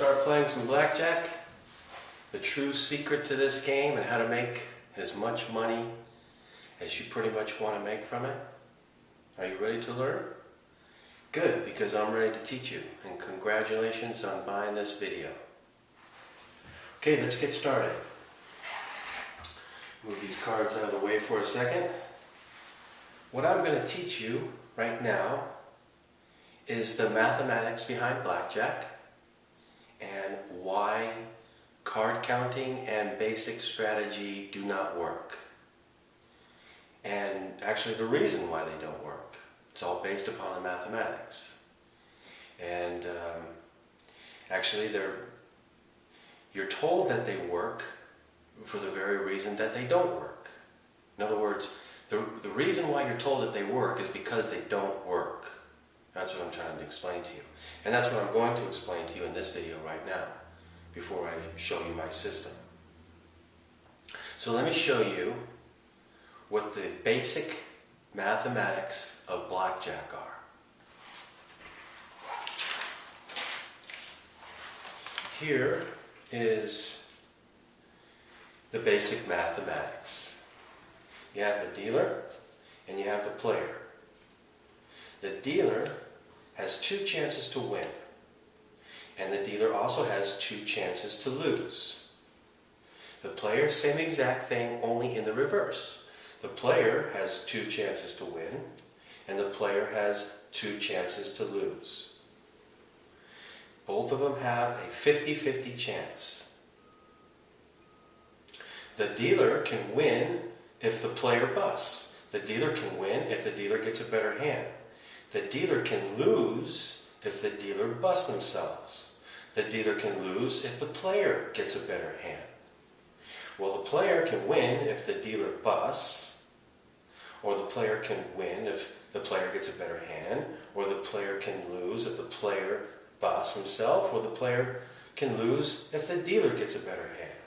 start playing some blackjack? The true secret to this game and how to make as much money as you pretty much want to make from it? Are you ready to learn? Good, because I'm ready to teach you, and congratulations on buying this video. Okay, let's get started. Move these cards out of the way for a second. What I'm going to teach you right now is the mathematics behind blackjack and why card counting and basic strategy do not work. And actually the reason why they don't work. It's all based upon the mathematics. And actually you're told that they work for the very reason that they don't work. In other words, the reason why you're told that they work is because they don't work. That's what I'm trying to explain to you. And that's what I'm going to explain to you in this video right now, before I show you my system. So let me show you what the basic mathematics of blackjack are. Here is the basic mathematics. You have the dealer and you have the player. The dealer has two chances to win, and the dealer also has two chances to lose. The player, same exact thing, only in the reverse. The player has two chances to win, and the player has two chances to lose. Both of them have a 50-50 chance. The dealer can win if the player busts. The dealer can win if the dealer gets a better hand. The dealer can lose if the dealer busts themselves. The dealer can lose if the player gets a better hand. Well, the player can win if the dealer busts, or the player can win if the player gets a better hand, or the player can lose if the player busts himself, or the player can lose if the dealer gets a better hand.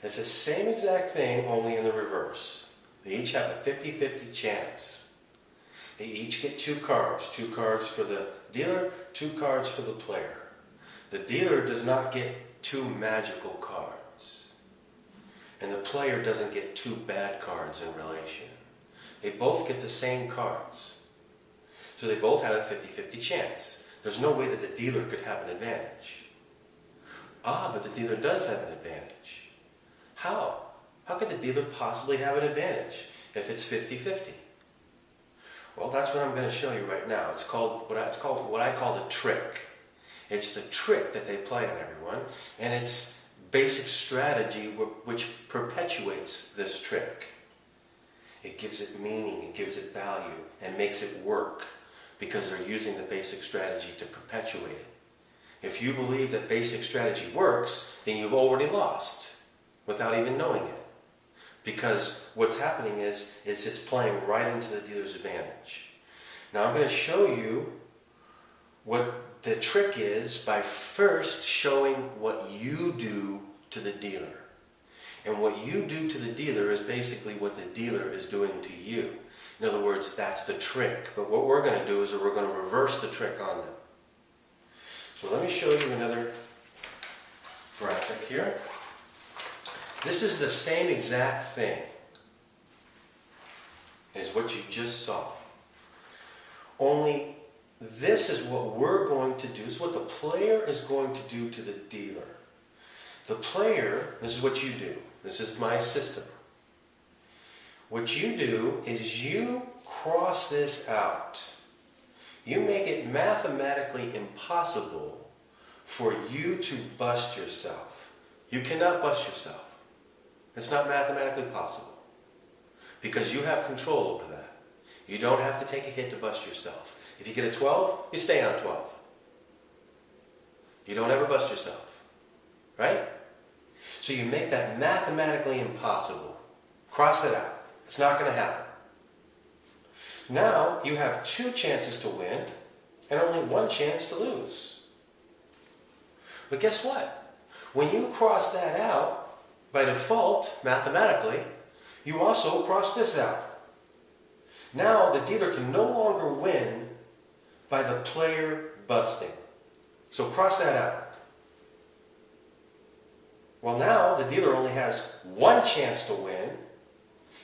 It's the same exact thing, only in the reverse. They each have a 50-50 chance. They each get two cards for the dealer, two cards for the player. The dealer does not get two magical cards, and the player doesn't get two bad cards in relation. They both get the same cards, so they both have a 50-50 chance. There's no way that the dealer could have an advantage. But the dealer does have an advantage. How? How could the dealer possibly have an advantage if it's 50-50? Well, that's what I'm going to show you right now. It's called what I call the trick. It's the trick that they play on everyone, and it's basic strategy which perpetuates this trick. It gives it meaning, it gives it value, and makes it work because they're using the basic strategy to perpetuate it. If you believe that basic strategy works, then you've already lost without even knowing it. Because what's happening is it's playing right into the dealer's advantage. Now I'm going to show you what the trick is by first showing what you do to the dealer. And what you do to the dealer is basically what the dealer is doing to you. In other words, that's the trick. But what we're going to do is we're going to reverse the trick on them. So let me show you another graphic here. This is the same exact thing as what you just saw. Only this is what we're going to do. This is what the player is going to do to the dealer. The player, this is what you do. This is my system. What you do is you cross this out. You make it mathematically impossible for you to bust yourself. You cannot bust yourself. It's not mathematically possible, because you have control over that. You don't have to take a hit to bust yourself. If you get a 12, you stay on 12. You don't ever bust yourself, right? So you make that mathematically impossible. Cross it out. It's not going to happen. Now you have two chances to win and only one chance to lose. But guess what? When you cross that out, by default, mathematically, you also cross this out. Now the dealer can no longer win by the player busting. So cross that out. Well, now the dealer only has one chance to win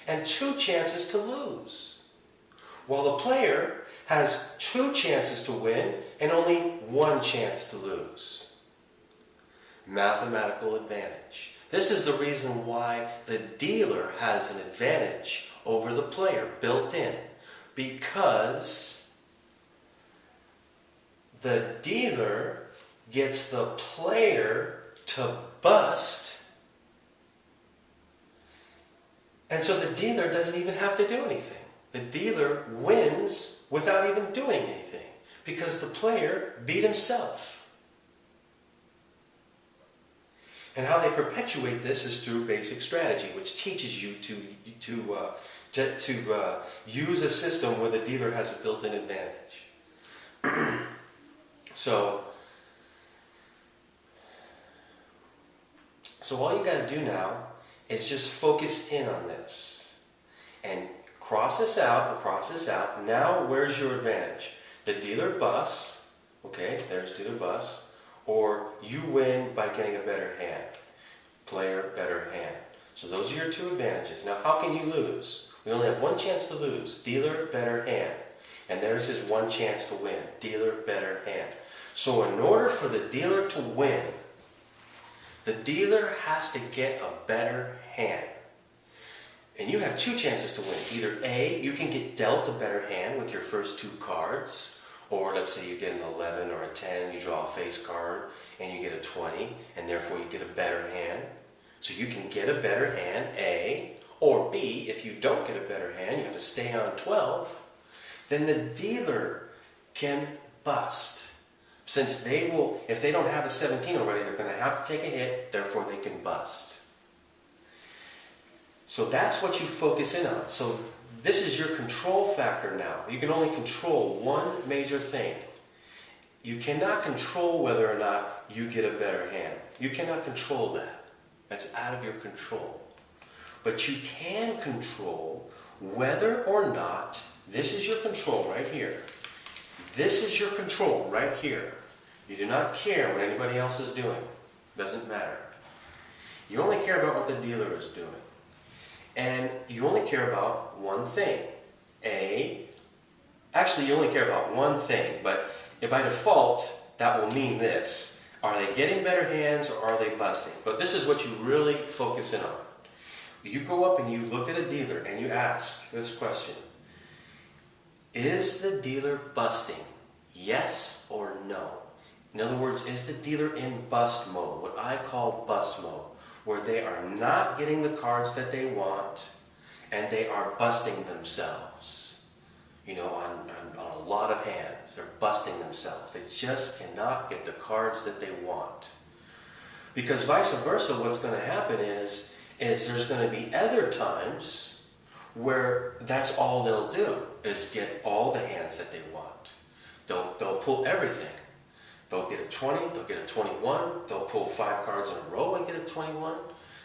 and two chances to lose, while the player has two chances to win and only one chance to lose. Mathematical advantage. This is the reason why the dealer has an advantage over the player built in, because the dealer gets the player to bust, and so the dealer doesn't even have to do anything. The dealer wins without even doing anything because the player beat himself. And how they perpetuate this is through basic strategy, which teaches you to use a system where the dealer has a built-in advantage. So all you got to do now is just focus in on this and cross this out and cross this out. Now where's your advantage? The dealer busts, okay, there's dealer busts, or you win by getting a better hand. Player, better hand. So those are your two advantages. Now how can you lose? We only have one chance to lose. Dealer, better hand. And there's his one chance to win. Dealer, better hand. So in order for the dealer to win, the dealer has to get a better hand. And you have two chances to win. Either A, you can get dealt a better hand with your first two cards, or let's say you get an 11 or a 10, you draw a face card, and you get a 20, and therefore you get a better hand. So you can get a better hand, A, or B, if you don't get a better hand, you have to stay on 12, then the dealer can bust. Since they will, if they don't have a 17 already, they're going to have to take a hit, therefore they can bust. So that's what you focus in on. So this is your control factor now. You can only control one major thing. You cannot control whether or not you get a better hand. You cannot control that. That's out of your control. But you can control whether or not, this is your control right here. This is your control right here. You do not care what anybody else is doing. Doesn't matter. You only care about what the dealer is doing. And you only care about one thing. Actually you only care about one thing, but by default, that will mean this. Are they getting better hands or are they busting? But this is what you really focus in on. You go up and you look at a dealer and you ask this question. Is the dealer busting? Yes or no? In other words, is the dealer in bust mode, what I call bust mode, where they are not getting the cards that they want and they are busting themselves? You know, on a lot of hands, they're busting themselves. They just cannot get the cards that they want. Because vice versa, what's going to happen is there's going to be other times where that's all they'll do, is get all the hands that they want. They'll pull everything. They'll get a 20, they'll get a 21, they'll pull 5 cards in a row and get a 21,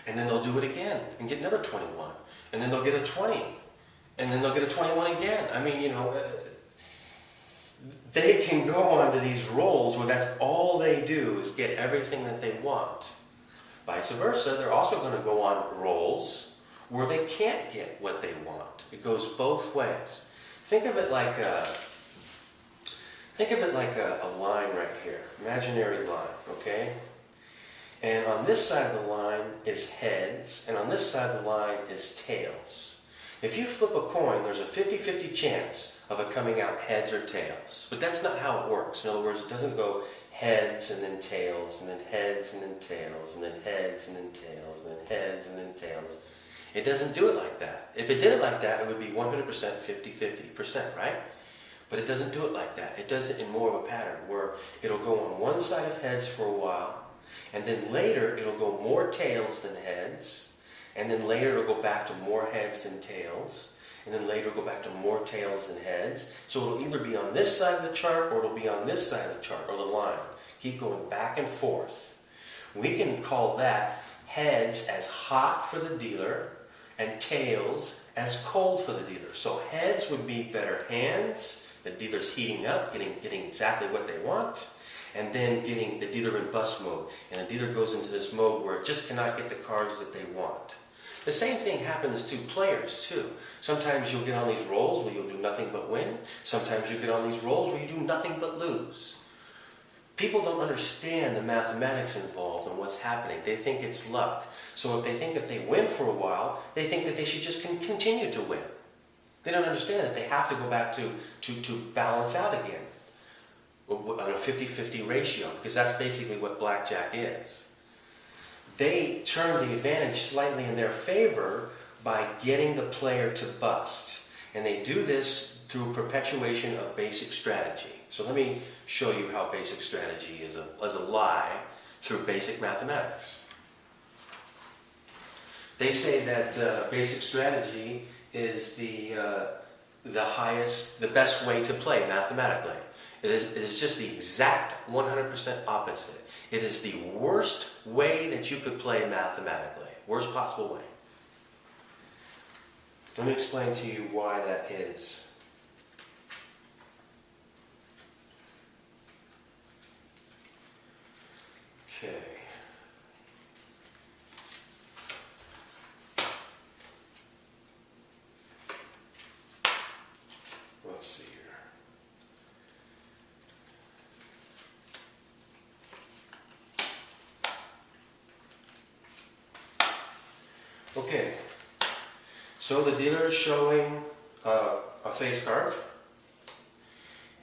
and then they'll do it again and get another 21, and then they'll get a 20, and then they'll get a 21 again. I mean, you know, they can go on to these rolls where that's all they do is get everything that they want. Vice versa, they're also going to go on rolls where they can't get what they want. It goes both ways. Think of it like a line right here, imaginary line, okay? And on this side of the line is heads, and on this side of the line is tails. If you flip a coin, there's a 50-50 chance of it coming out heads or tails. But that's not how it works. In other words, it doesn't go heads and then tails, and then heads and then tails, and then heads and then tails, and then heads and then tails. It doesn't do it like that. If it did it like that, it would be 100% 50-50%, right? But it doesn't do it like that. It does it in more of a pattern where it'll go on one side of heads for a while, and then later it'll go more tails than heads, and then later it'll go back to more heads than tails, and then later it'll go back to more tails than heads. So it'll either be on this side of the chart or it'll be on this side of the chart, or the line. Keep going back and forth. We can call that heads as hot for the dealer and tails as cold for the dealer. So heads would be better hands. The dealer's heating up, getting exactly what they want. and then getting the dealer in bust mode. And the dealer goes into this mode where it just cannot get the cards that they want. The same thing happens to players too. Sometimes you'll get on these rolls where you'll do nothing but win. Sometimes you get on these rolls where you do nothing but lose. People don't understand the mathematics involved and what's happening. They think it's luck. So if they think if they win for a while, they think that they should just continue to win. They don't understand that they have to go back to balance out again on a 50-50 ratio, because that's basically what blackjack is. They turn the advantage slightly in their favor by getting the player to bust. And they do this through perpetuation of basic strategy. So let me show you how basic strategy is a lie through basic mathematics. They say that basic strategy is the best way to play mathematically. It is just the exact 100% opposite. It is the worst way that you could play mathematically. Worst possible way. Let me explain to you why that is. Okay. Let's see here. Okay, so the dealer is showing a face card,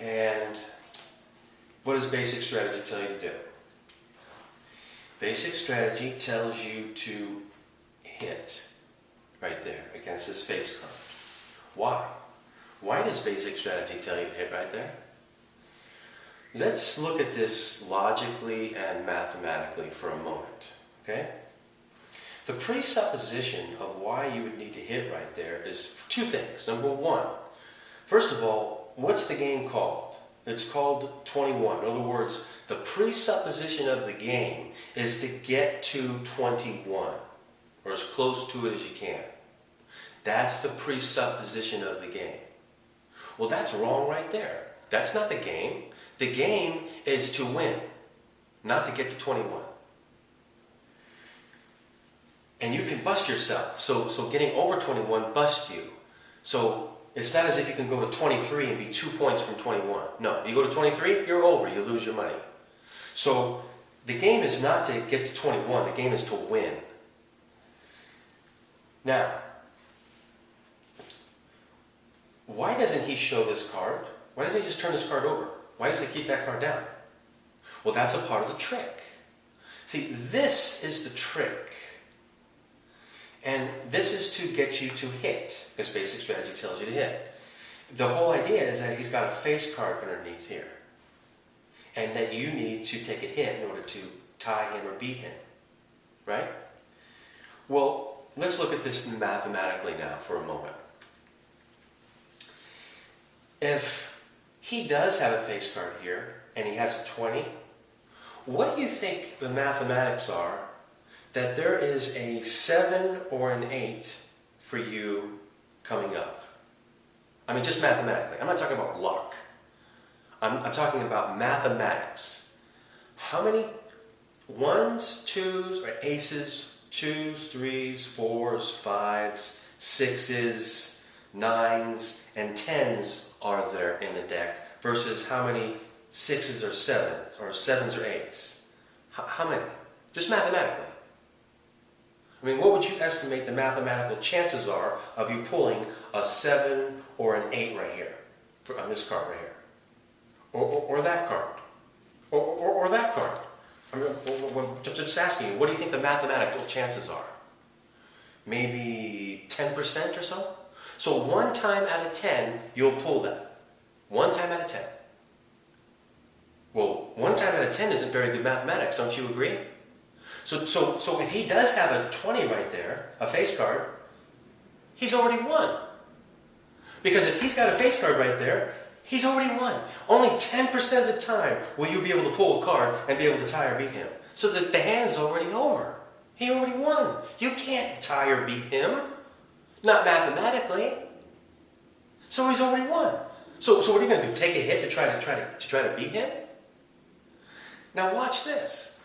and what does basic strategy tell you to do? Basic strategy tells you to hit right there against this face card. Why? Why does basic strategy tell you to hit right there? Let's look at this logically and mathematically for a moment, okay? The presupposition of why you would need to hit right there is two things. Number one, first of all, what's the game called? It's called 21. In other words, the presupposition of the game is to get to 21, or as close to it as you can. That's the presupposition of the game. Well, that's wrong right there. That's not the game. The game is to win, not to get to 21. And you can bust yourself. So getting over 21 busts you. So it's not as if you can go to 23 and be 2 points from 21. No, you go to 23, you're over. You lose your money. So the game is not to get to 21. The game is to win. Now, why doesn't he show this card? Why doesn't he just turn this card over? Why does he keep that card down? Well, that's a part of the trick. See, this is the trick. And this is to get you to hit, because basic strategy tells you to hit. The whole idea is that he's got a face card underneath here, and that you need to take a hit in order to tie him or beat him, right? Well, let's look at this mathematically now for a moment. If he does have a face card here, and he has a 20, what do you think the mathematics are that there is a 7 or an 8 for you coming up? I mean, just mathematically. I'm not talking about luck. I'm talking about mathematics. How many 1s, 2s, or aces, 2s, 3s, 4s, 5s, 6s, 9s, and 10s are there in the deck versus how many 6s or 7s, or 7s or 8s? How many? Just mathematically. I mean, what would you estimate the mathematical chances are of you pulling a 7 or an 8 right here, on this card right here? Or that card? Or that card? I mean, just asking you, what do you think the mathematical chances are? Maybe 10% or so? So 1 time out of 10, you'll pull that. 1 time out of 10. Well, 1 time out of 10 isn't very good mathematics, don't you agree? So if he does have a 20 right there, a face card, he's already won. Because if he's got a face card right there, he's already won. Only 10% of the time will you be able to pull a card and be able to tie or beat him. So that the hand's already over. He already won. You can't tie or beat him. Not mathematically. So he's already won. So what are you going to do? Take a hit to try to beat him? Now watch this.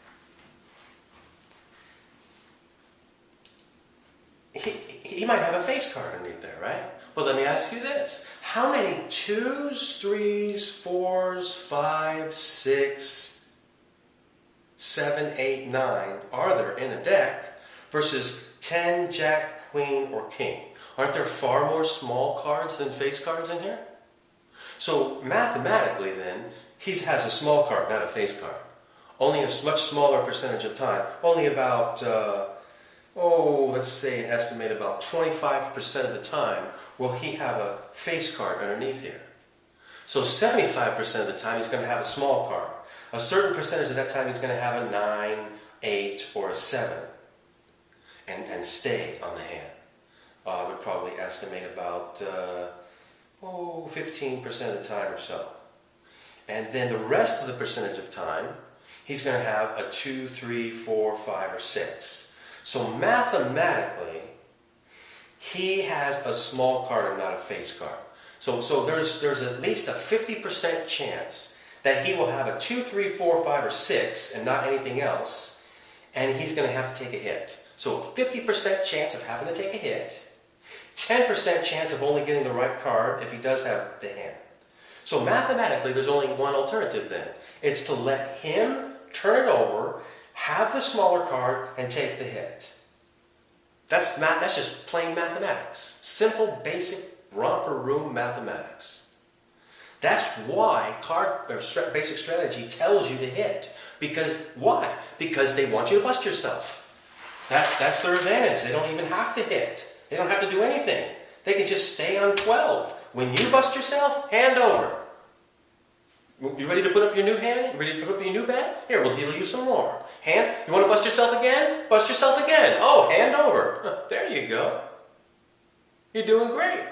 He might have a face card underneath there, right? Well, let me ask you this. How many 2s, 3s, 4s, 5s, 6, 7, 8, 9 are there in a deck versus 10, Jack, Queen, or King? Aren't there far more small cards than face cards in here? So mathematically then, he has a small card, not a face card. Only a much smaller percentage of time. Only about, let's say an estimate about 25% of the time will he have a face card underneath here. So 75% of the time he's going to have a small card. A certain percentage of that time he's going to have a 9, 8, or a 7 and stay on the hand. I would probably estimate about 15% of the time or so. And then the rest of the percentage of time, he's going to have a 2, 3, 4, 5, or 6. So mathematically, he has a small card and not a face card. So there's at least a 50% chance that he will have a 2, 3, 4, 5, or 6 and not anything else, and he's going to have to take a hit. So 50% chance of having to take a hit, 10% chance of only getting the right card if he does have the hand. So mathematically, there's only one alternative then. It's to let him turn it over, have the smaller card, and take the hit. That's just plain mathematics. Simple, basic, romper room mathematics. That's why basic strategy tells you to hit. Because why? Because they want you to bust yourself. That's their advantage. They don't even have to hit. They don't have to do anything. They can just stay on 12. When you bust yourself, hand over. You ready to put up your new hand? You ready to put up your new bet? Here, we'll deal you some more. Hand, you want to bust yourself again? Bust yourself again. Oh, hand over. There you go. You're doing great.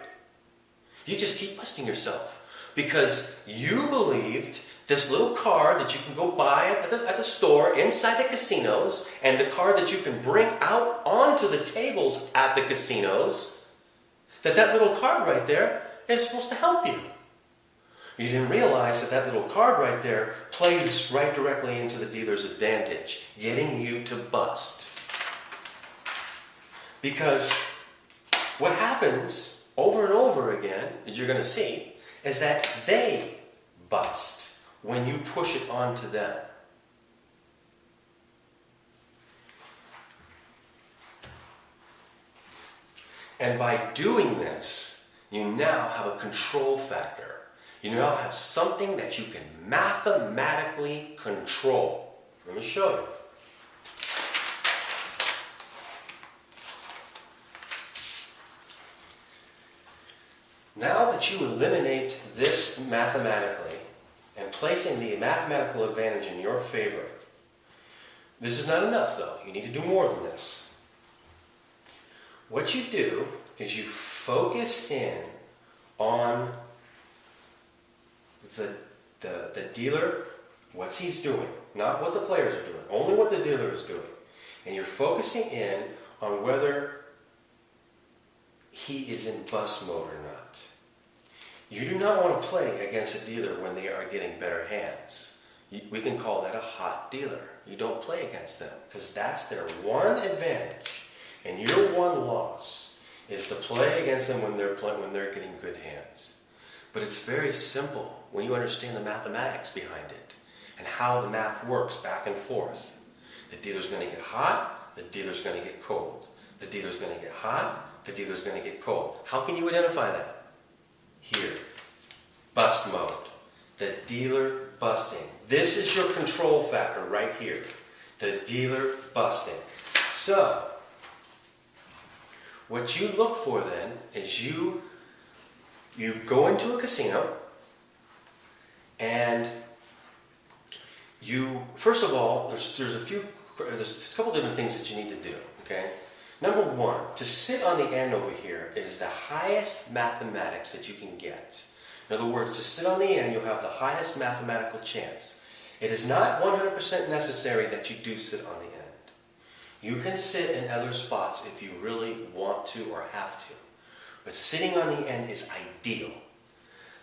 You just keep busting yourself because you believed this little card that you can go buy at the store inside the casinos and the card that you can bring out onto the tables at the casinos, that little card right there is supposed to help you. You didn't realize that little card right there plays right directly into the dealer's advantage, getting you to bust. Because what happens over and over again, as you're going to see, is that they bust when you push it onto them. And by doing this, you now have a control factor. You now have something that you can mathematically control. Let me show you. Now that you eliminate this mathematically and placing the mathematical advantage in your favor, this is not enough though. You need to do more than this. What you do is you focus in on the dealer, what he's doing, not what the players are doing, only what the dealer is doing. And you're focusing in on whether he is in bust mode or not. You do not want to play against a dealer when they are getting better hands. We can call that a hot dealer. You don't play against them because that's their one advantage. And your one loss is to play against them when they're getting good hands. But it's very simple when you understand the mathematics behind it and how the math works back and forth. The dealer's going to get hot, the dealer's going to get cold. The dealer's going to get hot, the dealer's going to get cold. How can you identify that? Here, bust mode. The dealer busting. This is your control factor right here. The dealer busting. So, what you look for then is you go into a casino and you, first of all, there's a couple different things that you need to do, okay? Number one, to sit on the end over here is the highest mathematics that you can get. In other words, to sit on the end, you'll have the highest mathematical chance. It is not 100% necessary that you do sit on the end. You can sit in other spots if you really want to or have to. But sitting on the end is ideal.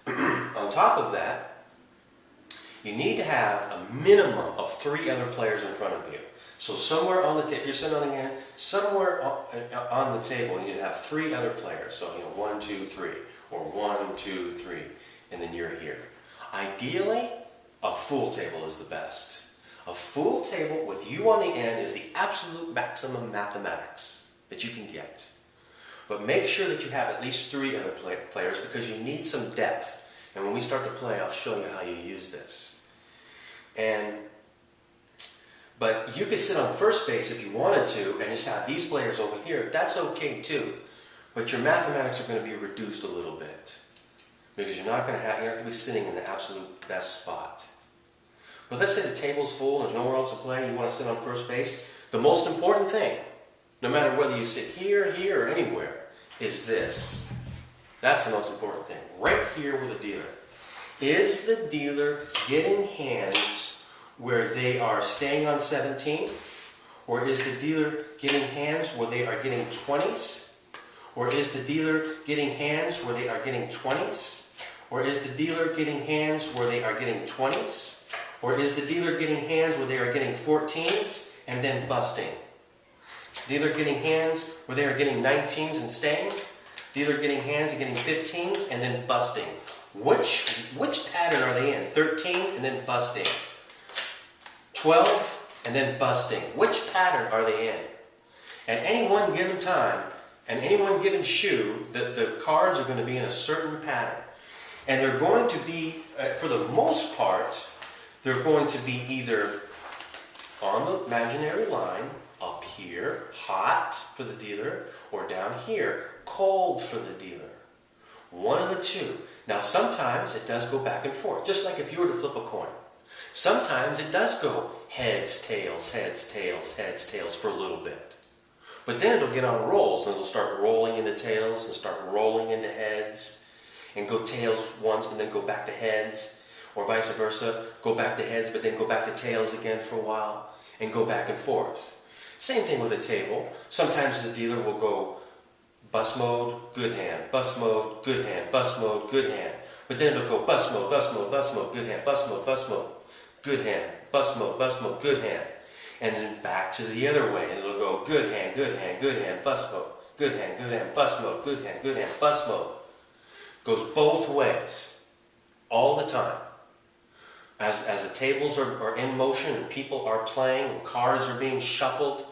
On top of that, You need to have a minimum of 3 other players in front of you. So somewhere on the table, if you're sitting on the end, somewhere on the table, you need to have 3 other players. So, 1, 2, 3, or 1, 2, 3, and then you're here. Ideally, a full table is the best. A full table with you on the end is the absolute maximum mathematics that you can get. But make sure that you have at least 3 other players because you need some depth. And when we start to play, I'll show you how you use this. But you could sit on first base if you wanted to and just have these players over here. That's okay too. But your mathematics are going to be reduced a little bit. Because you're not going to be sitting in the absolute best spot. But let's say the table's full, there's nowhere else to play, and you want to sit on first base. The most important thing, no matter whether you sit here, or anywhere, is this. That's the most important thing. Right here with the dealer. Is the dealer getting hands where they are staying on 17? Or is the dealer getting hands where they are getting 20s? Or is the dealer getting hands where they are getting 20s? Or is the dealer getting hands where they are getting 20s? Or is the dealer getting hands where they are getting 14s and then busting? Dealer getting hands where they are getting 19s and staying? Dealer getting hands and getting 15s and then busting? Which pattern are they in? 13 and then busting? 12 and then busting? Which pattern are they in? At any one given time, and any one given shoe, the cards are going to be in a certain pattern. And they're going to be, for the most part, they're going to be either on the imaginary line, up here, hot for the dealer, or down here, cold for the dealer. One of the two. Now sometimes it does go back and forth, just like if you were to flip a coin. Sometimes it does go heads, tails, heads, tails, heads, tails for a little bit. But then it'll get on rolls and it'll start rolling into tails and start rolling into heads and go tails once and then go back to heads. Or vice versa, go back to heads, but then go back to tails again for a while, and go back and forth. Same thing with a table. Sometimes the dealer will go bust mode, good hand, bust mode, good hand, bust mode, good hand. But then it'll go bust mode, bust mode, bust mode, good hand, bust mode, good hand, bust mode, good hand. And then back to the other way, and it'll go good hand, bust mode, good hand, bust mode, good hand, bust mode. Goes both ways, all the time. As the tables are in motion and people are playing and cards are being shuffled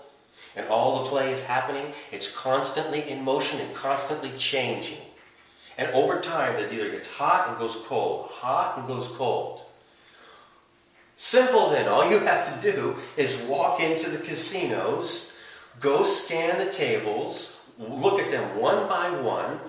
and all the play is happening, it's constantly in motion and constantly changing. And over time, the dealer gets hot and goes cold, hot and goes cold. Simple then, all you have to do is walk into the casinos, go scan the tables, look at them one by one,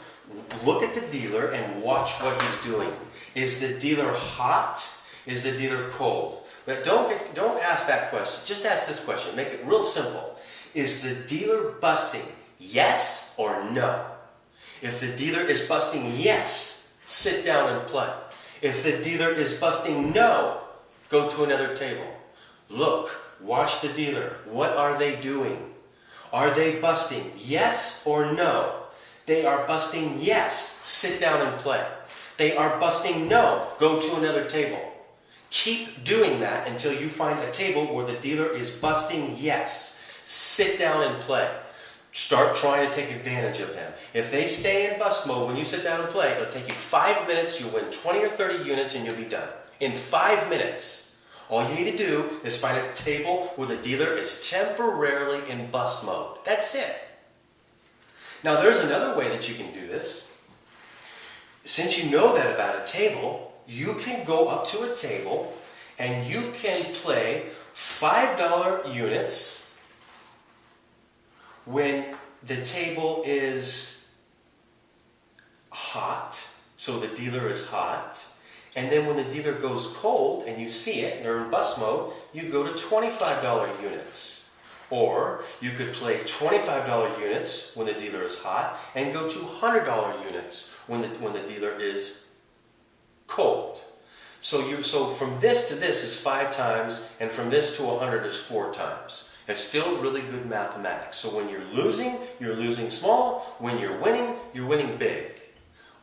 look at the dealer and watch what he's doing. Is the dealer hot? Is the dealer cold? But don't ask that question. Just ask this question. Make it real simple. Is the dealer busting? Yes or no? If the dealer is busting yes, sit down and play. If the dealer is busting no, go to another table. Look, watch the dealer. What are they doing? Are they busting yes or no? They are busting yes, sit down and play. They are busting no, go to another table. Keep doing that until you find a table where the dealer is busting yes. Sit down and play. Start trying to take advantage of them. If they stay in bust mode when you sit down and play, it'll take you 5 minutes, you'll win 20 or 30 units and you'll be done. In 5 minutes. All you need to do is find a table where the dealer is temporarily in bust mode. That's it. Now there's another way that you can do this. Since you know that about a table, you can go up to a table and you can play $5 units when the table is hot, so the dealer is hot, and then when the dealer goes cold and you see it, they're in bust mode, you go to $25 units. Or you could play $25 units when the dealer is hot and go to $100 units when the dealer is cold. So from this to this is 5 times, and from this to 100 is 4 times. It's still really good mathematics. So when you're losing small. When you're winning big.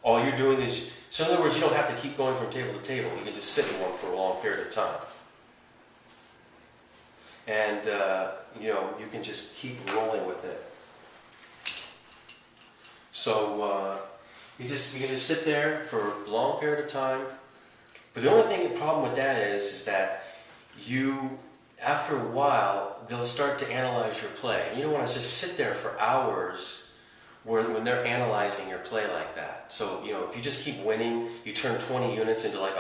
All you're doing is So in other words, you don't have to keep going from table to table. You can just sit in one for a long period of time. And, you can just keep rolling with it. So you can just sit there for a long period of time. But the only problem with that is that after a while, they'll start to analyze your play. You don't want to just sit there for hours when they're analyzing your play like that. So, if you just keep winning, you turn 20 units into like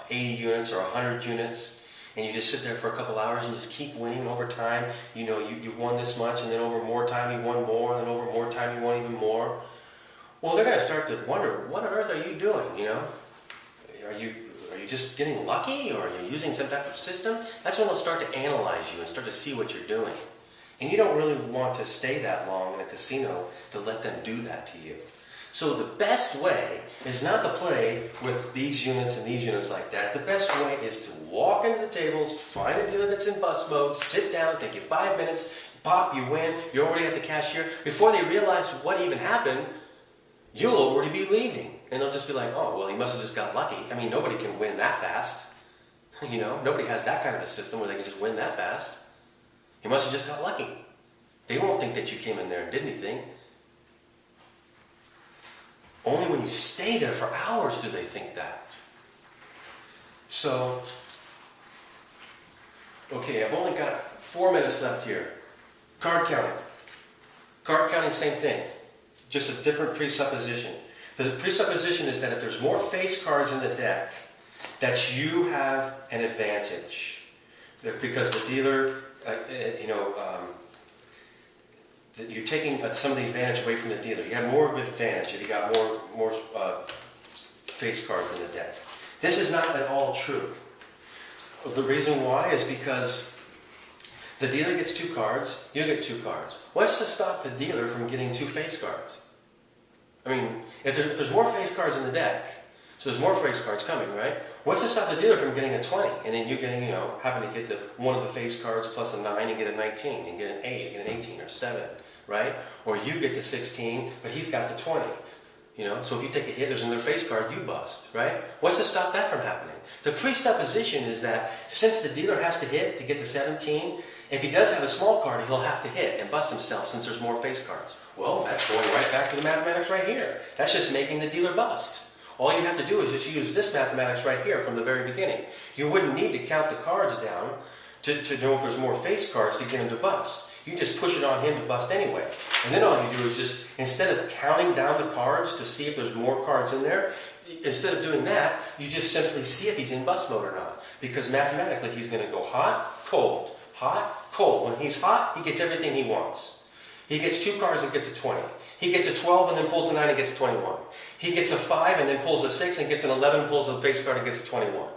80 units or 100 units, and you just sit there for a couple hours and just keep winning, and over time, you won this much, and then over more time you won more, and then over more time you won even more. Well, they're going to start to wonder, what on earth are you doing, Are you just getting lucky, or are you using some type of system? That's when they'll start to analyze you and start to see what you're doing. And you don't really want to stay that long in a casino to let them do that to you. So the best way is not to play with these units and these units like that. The best way is to walk into the tables, find a dealer that's in bust mode, sit down, take you 5 minutes, pop, you win, you're already at the cashier. Before they realize what even happened, you'll already be leaving. And they'll just be like, oh, well, he must have just got lucky. I mean, nobody can win that fast. Nobody has that kind of a system where they can just win that fast. He must have just got lucky. They won't think that you came in there and did anything. Only when you stay there for hours do they think that. So, okay, I've only got 4 minutes left here. Card counting. Card counting, same thing. Just a different presupposition. The presupposition is that if there's more face cards in the deck, that you have an advantage. Because the dealer, you're taking some of the advantage away from the dealer. You have more of an advantage if you got more face cards in the deck. This is not at all true. The reason why is because the dealer gets 2 cards, you get 2 cards. What's to stop the dealer from getting 2 face cards? I mean, if there's more face cards in the deck, so there's more face cards coming, right? What's to stop the dealer from getting a 20, and then you getting, having to get one of the face cards plus a 9 and get a 19, and get an 8, and get an 18 or 7, right? Or you get the 16, but he's got the 20. So if you take a hit, there's another face card, you bust, right? What's to stop that from happening? The presupposition is that since the dealer has to hit to get to 17, if he does have a small card, he'll have to hit and bust himself since there's more face cards. Well, that's going right back to the mathematics right here. That's just making the dealer bust. All you have to do is just use this mathematics right here from the very beginning. You wouldn't need to count the cards down to know if there's more face cards to get him to bust. You just push it on him to bust anyway. And then all you do is just, instead of counting down the cards to see if there's more cards in there, instead of doing that, you just simply see if he's in bust mode or not. Because mathematically, he's going to go hot, cold, hot, cold. When he's hot, he gets everything he wants. He gets 2 cards and gets a 20. He gets a 12 and then pulls a 9 and gets a 21. He gets a 5 and then pulls a 6 and gets an 11 and pulls a face card and gets a 21.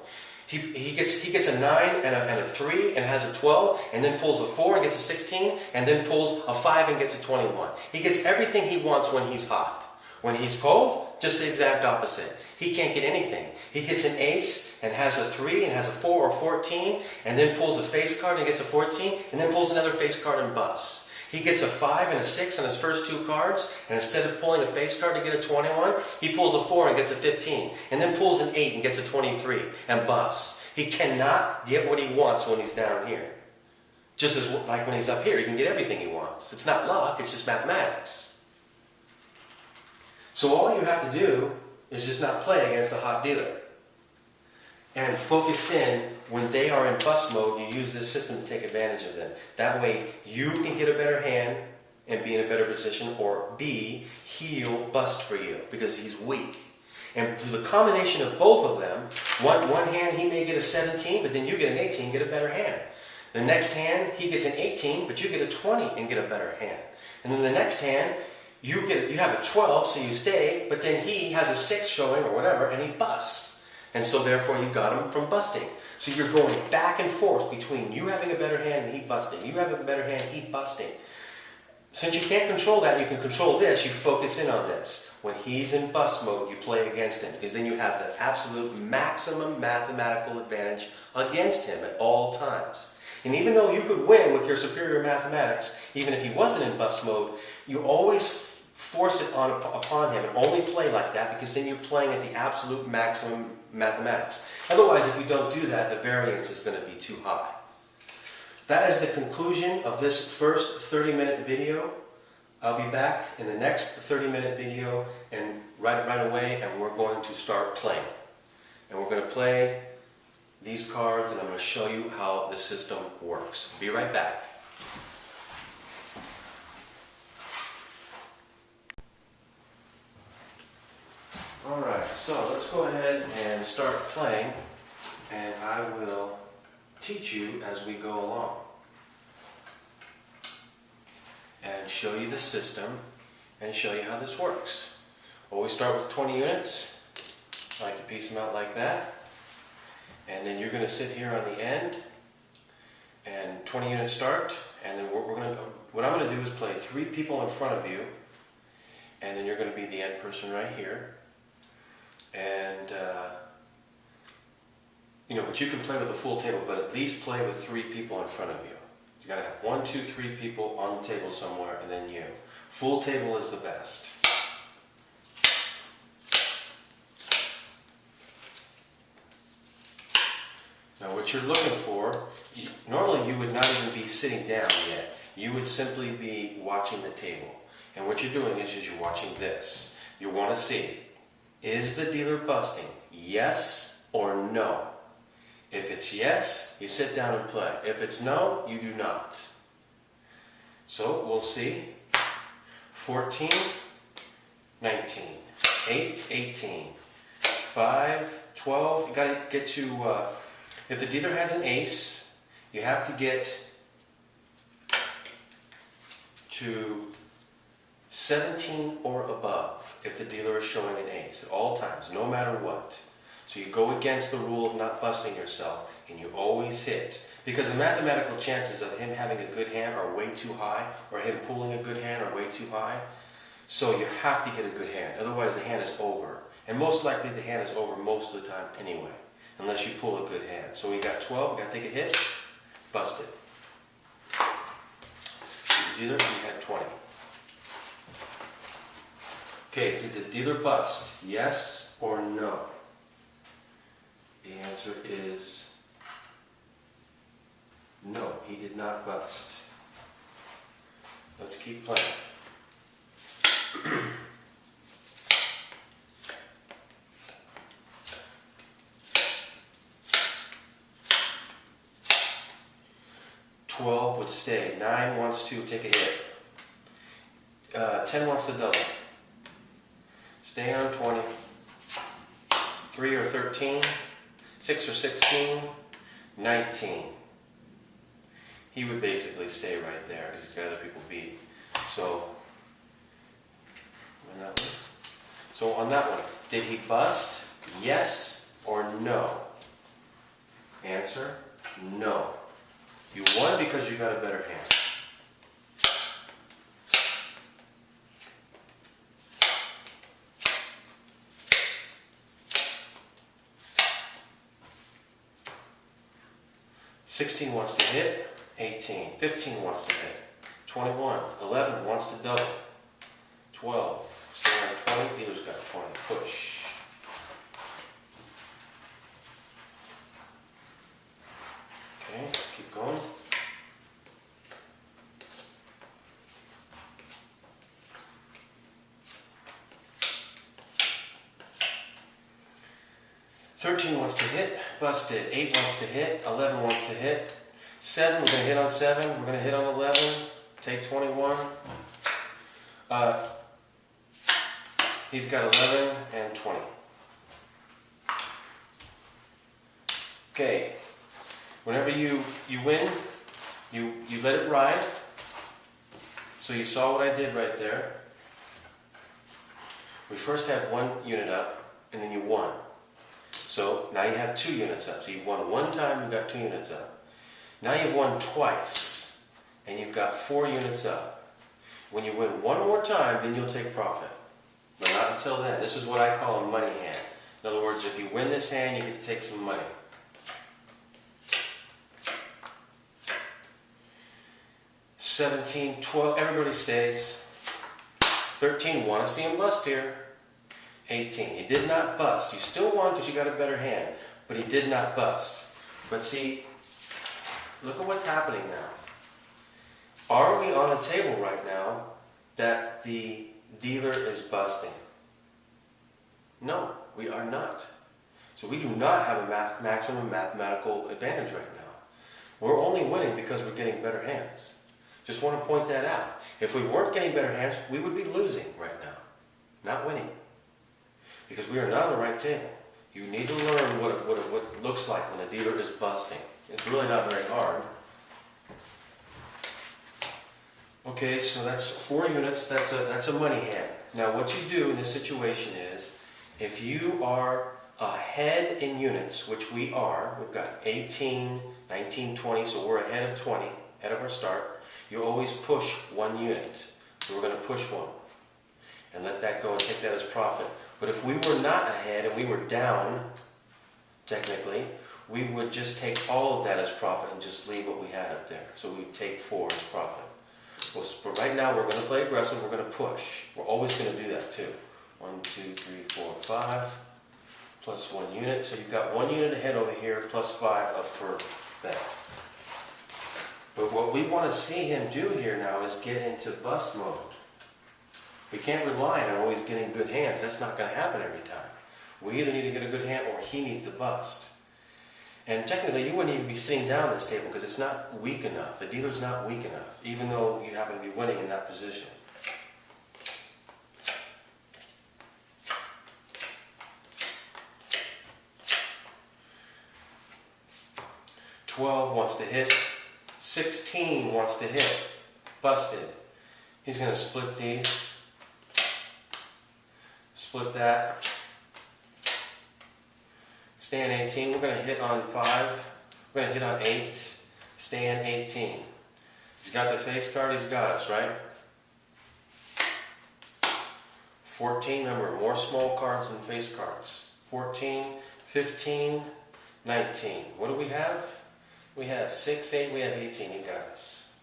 He gets a 9 and a 3 and has a 12 and then pulls a 4 and gets a 16 and then pulls a 5 and gets a 21. He gets everything he wants when he's hot. When he's cold, just the exact opposite. He can't get anything. He gets an ace and has a 3 and has a 4 or 14 and then pulls a face card and gets a 14 and then pulls another face card and busts. He gets a 5 and a 6 on his first 2 cards, and instead of pulling a face card to get a 21, he pulls a 4 and gets a 15, and then pulls an 8 and gets a 23, and busts. He cannot get what he wants when he's down here. Just as like when he's up here, he can get everything he wants. It's not luck, it's just mathematics. So all you have to do is just not play against a hot dealer. And focus in, when they are in bust mode, you use this system to take advantage of them. That way, you can get a better hand and be in a better position, or B, he'll bust for you because he's weak. And through the combination of both of them, one hand he may get a 17, but then you get an 18, get a better hand. The next hand, he gets an 18, but you get a 20 and get a better hand. And then the next hand, you have a 12, so you stay, but then he has a 6 showing or whatever, and he busts. And so therefore you got him from busting. So you're going back and forth between you having a better hand and he busting. You having a better hand, he busting. Since you can't control that, you can control this. You focus in on this. When he's in bust mode, you play against him, because then you have the absolute maximum mathematical advantage against him at all times. And even though you could win with your superior mathematics, even if he wasn't in bust mode, you always force it upon him and only play like that, because then you're playing at the absolute maximum mathematics. Otherwise, if you don't do that, the variance is going to be too high. That is the conclusion of this first 30-minute video. I'll be back in the next 30-minute video and right away, and we're going to start playing. And we're going to play these cards, and I'm going to show you how the system works. Be right back. Alright, so let's go ahead and start playing, and I will teach you as we go along and show you the system and show you how this works. Always start with 20 units. I like to piece them out like that, and then you're going to sit here on the end and 20 units start, and then what I'm going to do is play 3 people in front of you, and then you're going to be the end person right here. And but you can play with a full table, but at least play with 3 people in front of you. You gotta have 1, 2, 3 people on the table somewhere, and then you. Full table is the best. Now what you're looking for, normally you would not even be sitting down yet. You would simply be watching the table. And what you're doing is you're watching this. You want to see, is the dealer busting? Yes or no? If it's yes, you sit down and play. If it's no, you do not. So we'll see. 14, 19, 8, 18, 5, 12. You got to get to, if the dealer has an ace, you have to get to 17 or above if the dealer is showing an ace at all times, no matter what. So you go against the rule of not busting yourself, and you always hit. Because the mathematical chances of him having a good hand are way too high, or him pulling a good hand are way too high. So you have to get a good hand, otherwise the hand is over. And most likely the hand is over most of the time anyway, unless you pull a good hand. So we got 12, we got to take a hit, busted. The dealer, we had 20. Okay, did the dealer bust? Yes or no? The answer is no, he did not bust. Let's keep playing. $12 would stay. 9 wants to take a hit. 10 wants to double. Stay on 20. 3 or 13. 6 or 16, 19. He would basically stay right there because he's got other people beat. So on that one, did he bust? Yes or no? Answer, no. You won because you got a better hand. $16 wants to hit, 18, 15 wants to hit, 21, 11 wants to double, 12, stay on 20, dealer's got 20, push. Okay, keep going. $13 wants to hit, busted. 8 wants to hit, 11 wants to hit. 7, we're going to hit on 7, we're going to hit on 11, take 21. He's got 11 and 20. Okay, whenever you win, you let it ride. So you saw what I did right there. We first had 1 unit up, and then you won. So now you have 2 units up. So you won 1 time, you got 2 units up. Now you've won twice, and you've got 4 units up. When you win 1 more time, then you'll take profit. But not until then. This is what I call a money hand. In other words, if you win this hand, you get to take some money. 17, 12, everybody stays. 13, want to see him bust here. 18, he did not bust. You still won because you got a better hand, but he did not bust. But see, look at what's happening now. Are we on a table right now that the dealer is busting? No, we are not. So we do not have a maximum mathematical advantage right now. We're only winning because we're getting better hands. Just want to point that out. If we weren't getting better hands, we would be losing right now, not winning. Because we are not on the right table. You need to learn what it looks like when a dealer is busting. It's really not very hard. Okay, so that's 4 units, that's a money hand. Now what you do in this situation is, if you are ahead in units, which we are, we've got 18, 19, 20, so we're ahead of 20, ahead of our start, you always push 1 unit. So we're going to push 1 and let that go and take that as profit. But if we were not ahead and we were down, technically, we would just take all of that as profit and just leave what we had up there. So we would take 4 as profit. But right now we're going to play aggressive, we're going to push. We're always going to do that too. 1, 2, 3, 4, 5, plus 1 unit. So you've got 1 unit ahead over here, plus 5 up for bet. But what we want to see him do here now is get into bust mode. We can't rely on always getting good hands. That's not going to happen every time. We either need to get a good hand or he needs to bust. And technically, you wouldn't even be sitting down at this table because it's not weak enough. The dealer's not weak enough, even though you happen to be winning in that position. $12 wants to hit. 16 wants to hit. Busted. He's going to split these. Split that. Stand 18. We're going to hit on 5. We're going to hit on 8. Stand 18. He's got the face card. He's got us, right? 14. Remember, more small cards than face cards. 14, 15, 19. What do we have? We have 6, 8. We have 18. He got us.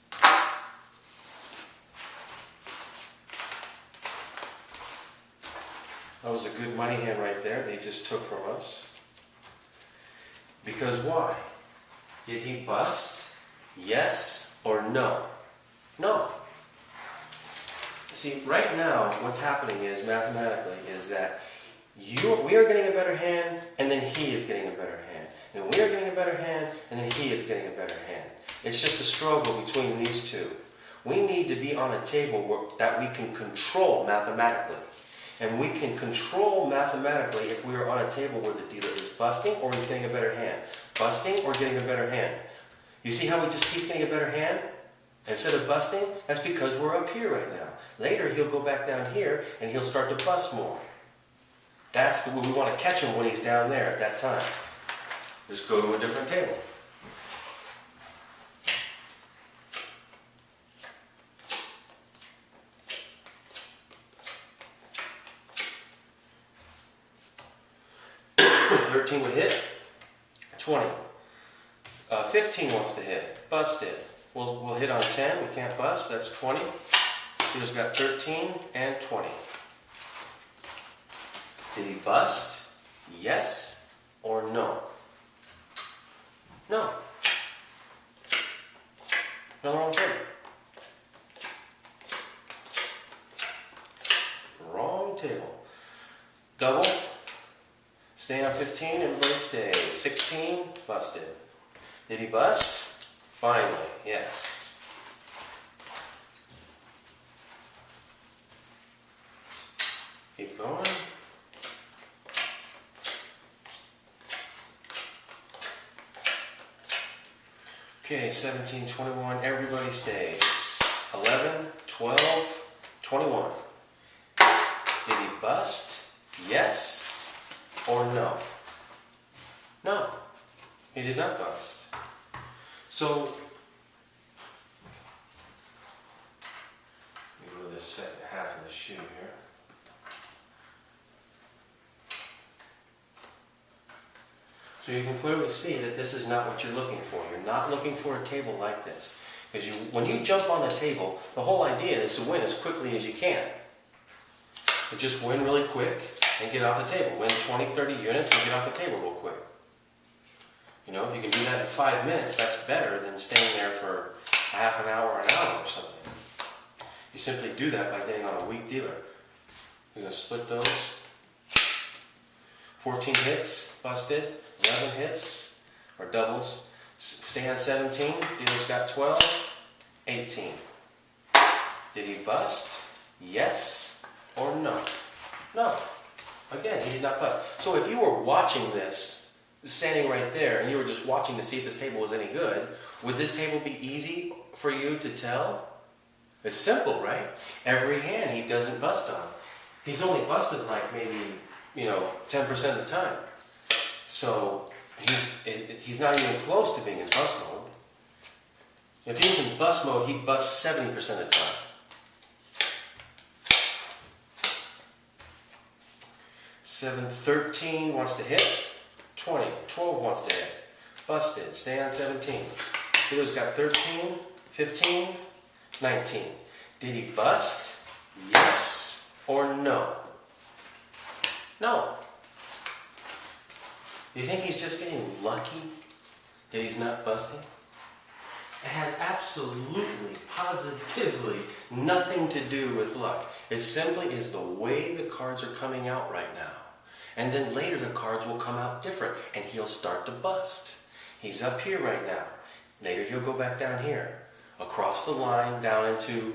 That was a good money hand right there. They just took from us. Because why? Did he bust? Yes or no? No. See, right now, what's happening is, mathematically, is that we are getting a better hand, and then he is getting a better hand. And we are getting a better hand, and then he is getting a better hand. It's just a struggle between these two. We need to be on a table that we can control mathematically. And we can control mathematically if we are on a table where the dealer is busting or he's getting a better hand. Busting or getting a better hand. You see how he just keeps getting a better hand? Instead of busting? That's because we're up here right now. Later he'll go back down here and he'll start to bust more. That's the way we want to catch him when he's down there at that time. Just go to a different table. $13 would hit. 20. 15 wants to hit. Busted. We'll hit on 10. We can't bust. That's 20. He's got 13 and 20. Did he bust? Yes or no? No. Another wrong table. Wrong table. Double. Staying on 15, everybody stays. 16, busted. Did he bust? Finally, yes. Keep going. Okay, 17, 21, everybody stays. 11, 12, 21. Did he bust? Yes or no? No, he did not bust. So, let me go to this second half of the shoe here. So you can clearly see that this is not what you're looking for. You're not looking for a table like this. Because when you jump on the table, the whole idea is to win as quickly as you can. But just win really quick and get off the table. Win 20, 30 units and get off the table real quick. You know, if you can do that in 5 minutes, that's better than staying there for a half an hour or an hour or something. You simply do that by getting on a weak dealer. You're going to split those. 14 hits, busted. 11 hits, or doubles. Stay on 17. Dealer's got 12. 18. Did he bust? Yes or no? No. Again, he did not bust. So if you were watching this, standing right there, and you were just watching to see if this table was any good, would this table be easy for you to tell? It's simple, right? Every hand he doesn't bust on. He's only busted like maybe, 10% of the time. So he's not even close to being in bust mode. If he was in bust mode, he'd bust 70% of the time. 7, 13 wants to hit. 20, 12 wants to hit. Busted, stay on 17. Dealer's got 13, 15, 19. Did he bust? Yes or no? No. Do you think he's just getting lucky that he's not busting? It has absolutely, positively nothing to do with luck. It simply is the way the cards are coming out right now. And then later the cards will come out different and he'll start to bust. He's up here right now. Later he'll go back down here. Across the line down into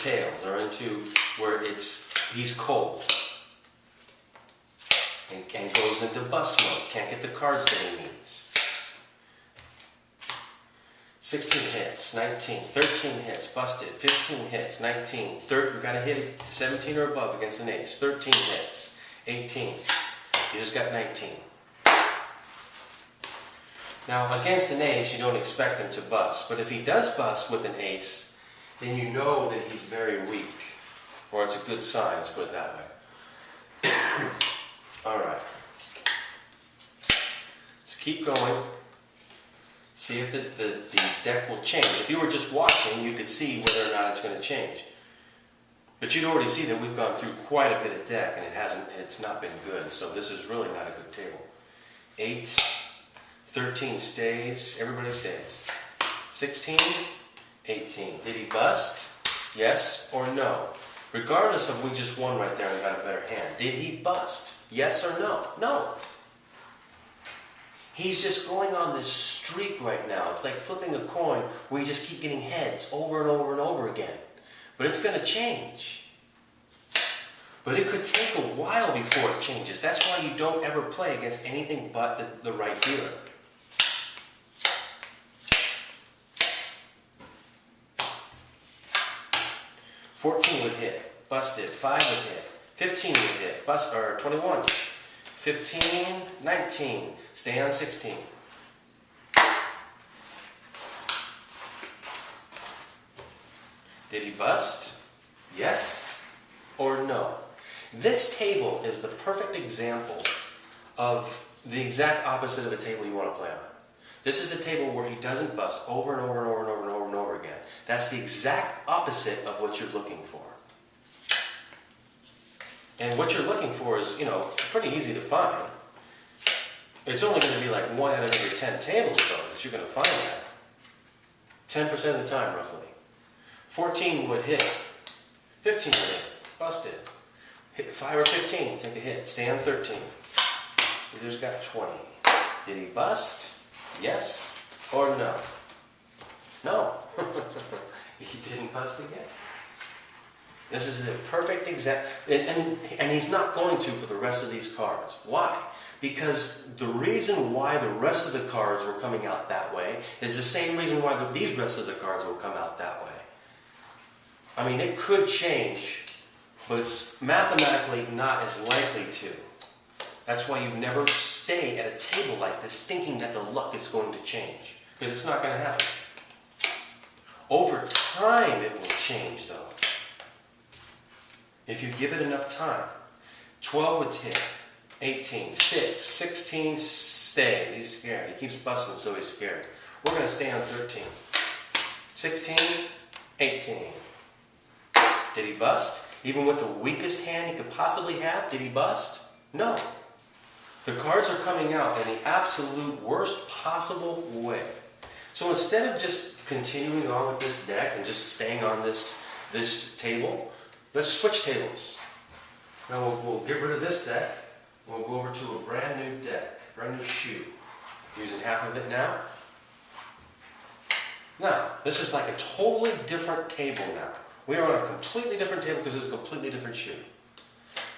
tails or into where he's cold. And goes into bust mode. Can't get the cards that he needs. 16 hits, 19, 13 hits, busted, 15 hits, 19, we got to hit it 17 or above against an ace, 13 hits, 18, he just got 19. Now against an ace you don't expect him to bust, but if he does bust with an ace, then you know that he's very weak, or it's a good sign, let's put it that way. Alright, let's keep going. See if the deck will change. If you were just watching, you could see whether or not it's going to change. But you'd already see that we've gone through quite a bit of deck and it's not been good. So this is really not a good table. 8, 13 stays, everybody stays. 16, 18. Did he bust? Yes or no? Regardless of we just won right there and got a better hand. Did he bust? Yes or no? No. He's just going on this streak right now. It's like flipping a coin where you just keep getting heads over and over and over again. But it's going to change. But it could take a while before it changes. That's why you don't ever play against anything but the right dealer. $14 would hit, busted. 5 would hit, 15 would hit, or 21. 15, 19, stay on 16. Did he bust? Yes or no? This table is the perfect example of the exact opposite of a table you want to play on. This is a table where he doesn't bust over and over and over and over and over and over again. That's the exact opposite of what you're looking for. And what you're looking for is, pretty easy to find. It's only going to be like 1 out of every 10 tables, though, that you're going to find that. 10% of the time, roughly. 14 would hit. 15 would hit. Busted. Hit 5 or 15, take a hit. Stay on 13. Either's got 20. Did he bust? Yes or no? No. He didn't bust again. This is the perfect example, and he's not going to for the rest of these cards. Why? Because the reason why the rest of the cards were coming out that way is the same reason why these rest of the cards will come out that way. I mean, it could change, but it's mathematically not as likely to. That's why you never stay at a table like this thinking that the luck is going to change, because it's not going to happen. Over time, it will change, though. If you give it enough time. 12 would hit. 18, 6, 16 stays. He's scared. He keeps busting, so he's scared. We're going to stay on 13. 16, 18. Did he bust? Even with the weakest hand he could possibly have, did he bust? No. The cards are coming out in the absolute worst possible way. So instead of just continuing on with this deck and just staying on this table, let's switch tables. Now we'll get rid of this deck. We'll go over to a brand new deck, brand new shoe. Using half of it now. Now, this is like a totally different table now. We are on a completely different table because it's a completely different shoe.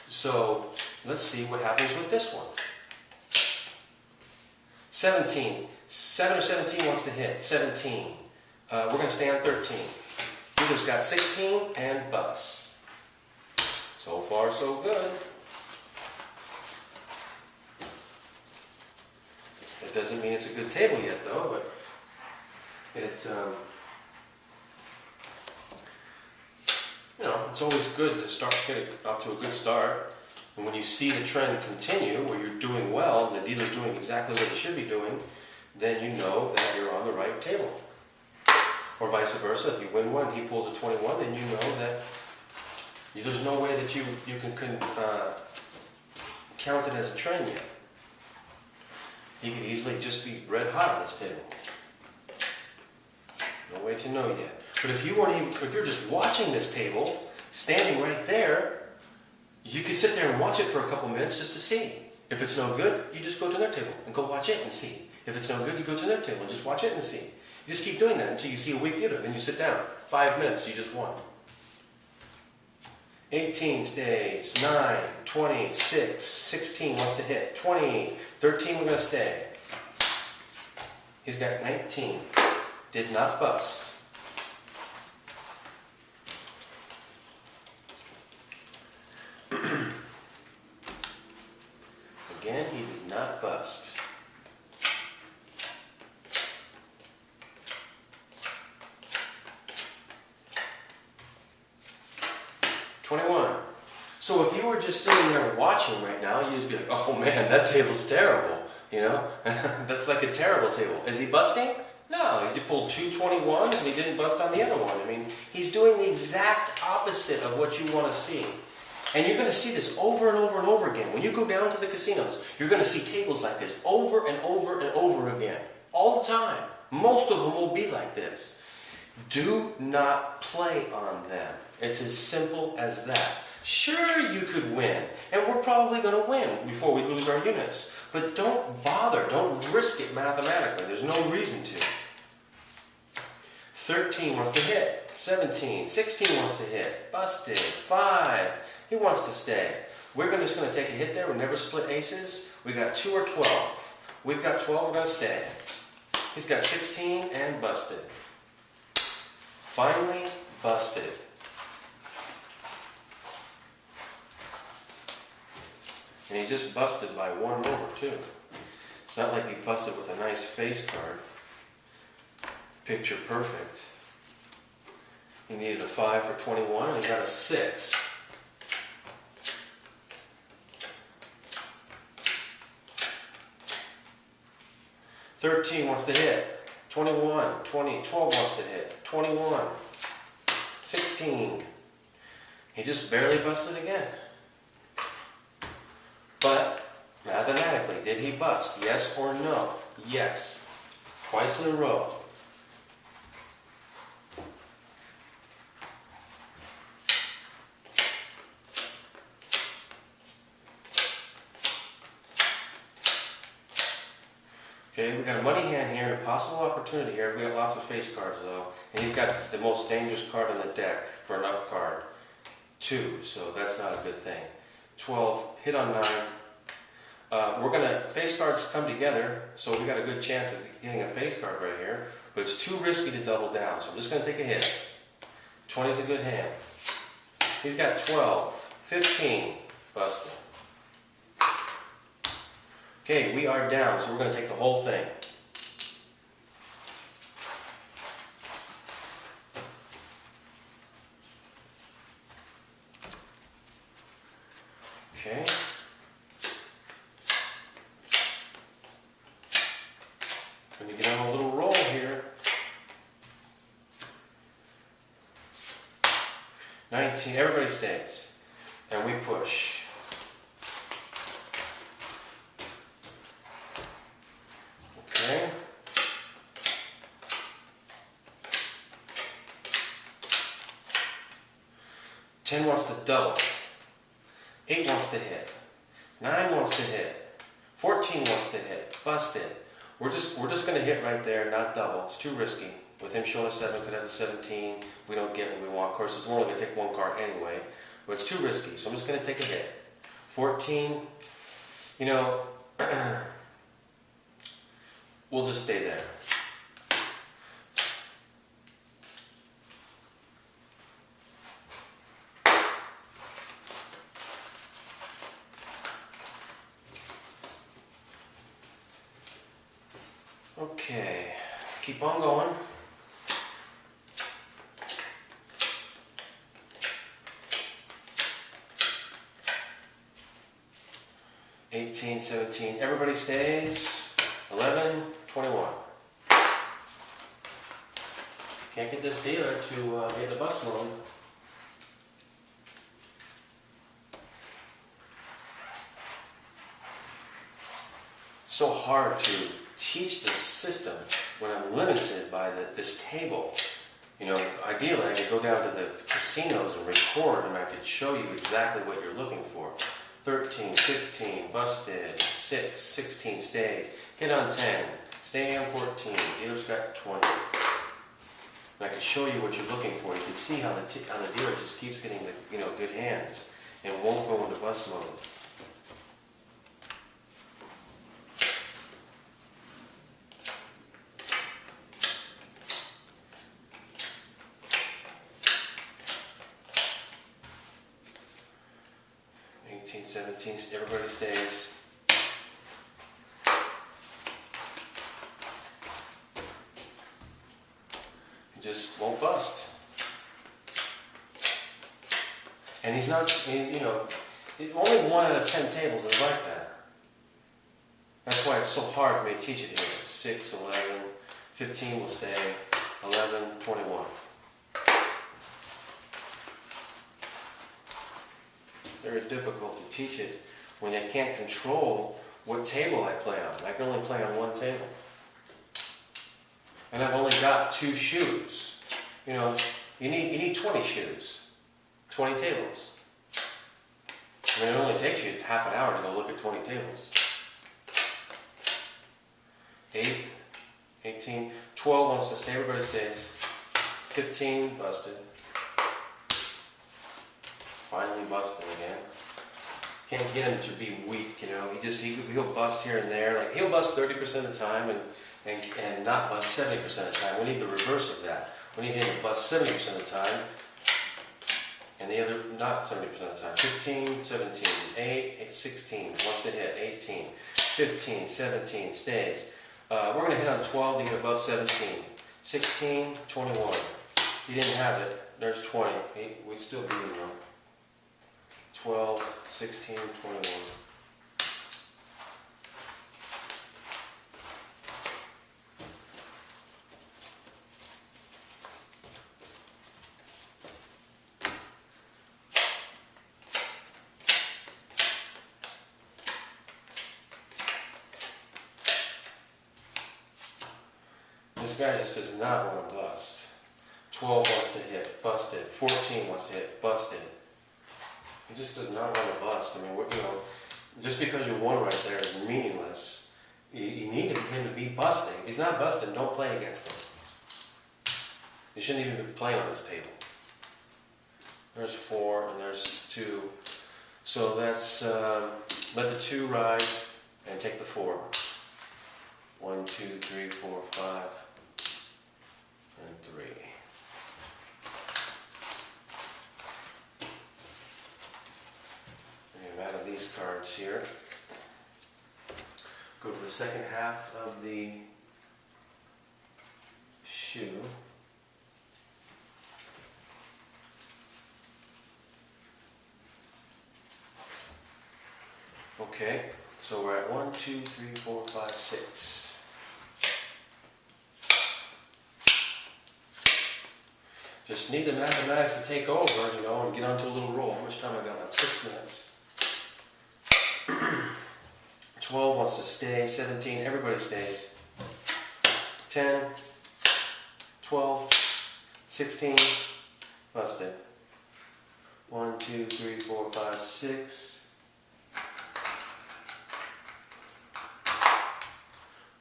So, let's see what happens with this one. 17. 7 or 17 wants to hit. 17. We're going to stay on 13. Dealer's got 16 and bust. So far, so good. It doesn't mean it's a good table yet, though, but it's always good to get it off to a good start. And when you see the trend continue, where you're doing well, and the dealer's doing exactly what he should be doing, then you know that you're on the right table. Or vice versa, if you win one and he pulls a 21, then you know that there's no way that you can count it as a trend yet. He could easily just be red hot on this table. No way to know yet. But if you're just watching this table, standing right there, you could sit there and watch it for a couple minutes just to see. If it's no good, you just go to another table and go watch it and see. If it's no good, you go to another table and just watch it and see. You just keep doing that until you see a weak dealer. Then you sit down. 5 minutes, you just won. 18 stays, 9, 26, 16 wants to hit, 20, 13 we're going to stay. He's got 19, did not bust. Again, he did not bust. $21. So if you were just sitting there watching right now, you'd just be like, oh man, that table's terrible. You know? That's like a terrible table. Is he busting? No, he just pulled 2 21s and he didn't bust on the other one. I mean, he's doing the exact opposite of what you want to see. And you're going to see this over and over and over again. When you go down to the casinos, you're going to see tables like this over and over and over again. All the time. Most of them will be like this. Do not play on them. It's as simple as that. Sure, you could win, and we're probably going to win before we lose our units. But don't bother. Don't risk it mathematically. There's no reason to. 13 wants to hit. 17. 16 wants to hit. Busted. 5. He wants to stay. We're just going to take a hit there. We never split aces. We got 2 or 12. We've got 12. We're going to stay. He's got 16 and busted. Finally busted. And he just busted by 1 over, too. It's not like he busted with a nice face card. Picture perfect. He needed a 5 for 21, and he got a 6. $13 wants to hit. 21, 20, 12 wants to hit. 21, 16. He just barely busted again. But, mathematically, did he bust? Yes or no? Yes. Twice in a row. Okay, we got a money hand here and a possible opportunity here. We got lots of face cards though. And he's got the most dangerous card on the deck for an up card. 2, so that's not a good thing. 12, hit on 9. We're going to, face cards come together, so we got a good chance of getting a face card right here. But it's too risky to double down, so I'm just going to take a hit. 20 is a good hand. He's got 12, 15, busted. Okay, we are down, so we're going to take the whole thing. Okay. Going to get on a little roll here. 19, everybody stays. And we push. Okay. Ten wants to double. 8 wants to hit. 9 wants to hit. 14 wants to hit. Busted. We're just going to hit right there, not double. It's too risky. With him showing a 7, could have a 17. If we don't get what we want. Of course, it's only going to take one card anyway. But it's too risky, so I'm just going to take a hit. 14, you know, we'll just stay there. Okay, let's keep on going. $18, $17, everybody stays. $11, $21. Can't get this dealer to get the bus loan. It's so hard to teach this system when I'm limited by this table. You know, ideally I could go down to the casinos and record and I could show you exactly what you're looking for. 13, 15, busted, 6, 16 stays, hit on 10, stay on 14, dealer's got 20. And I can show you what you're looking for. You can see how the dealer just keeps getting the good hands and won't go into bust mode. $18, $17, everybody stays. He just won't bust. And he's not, only 1 out of 10 tables is like that. That's why it's so hard for me to teach it here. 6, 11, 15 will stay, 11, 21. Very difficult to teach it when I can't control what table I play on. I can only play on one table. And I've only got 2 shoes. You know, you need 20 shoes, 20 tables. I mean, it only takes you half an hour to go look at 20 tables. 8, 18, 12 wants to stay, everybody stays. 15, busted. Finally busting again. Can't get him to be weak, he'll bust here and there. Like he'll bust 30% of the time and not bust 70% of the time. We need the reverse of that. We need him to bust 70% of the time and the other not 70% of the time. 15, 17, 8, 16, wants to hit, 18, 15, 17, stays. We're going to hit on 12 to get above 17. 16, 21. He didn't have it. There's 20. We still beat him though. 12, 16, 21. This guy just does not want to bust. 12 wants to hit, busted. 14 wants to hit, busted. He just does not want to bust. I mean, just because you won right there is meaningless. You need him to be busting. If he's not busting, don't play against him. You shouldn't even be playing on this table. There's 4 and there's 2. So that's, let the 2 ride and take the 4. 1, 2, 3, 4, 5, and 3. Out of these cards here. Go to the second half of the shoe. Okay, so we're at 1, 2, 3, 4, 5, 6. Just need the mathematics to take over, you know, and get onto a little roll. How much time I got left? 6 minutes. 12 wants to stay. 17, everybody stays. 10, 12, 16, busted. 1, 2, 3, 4, 5, 6.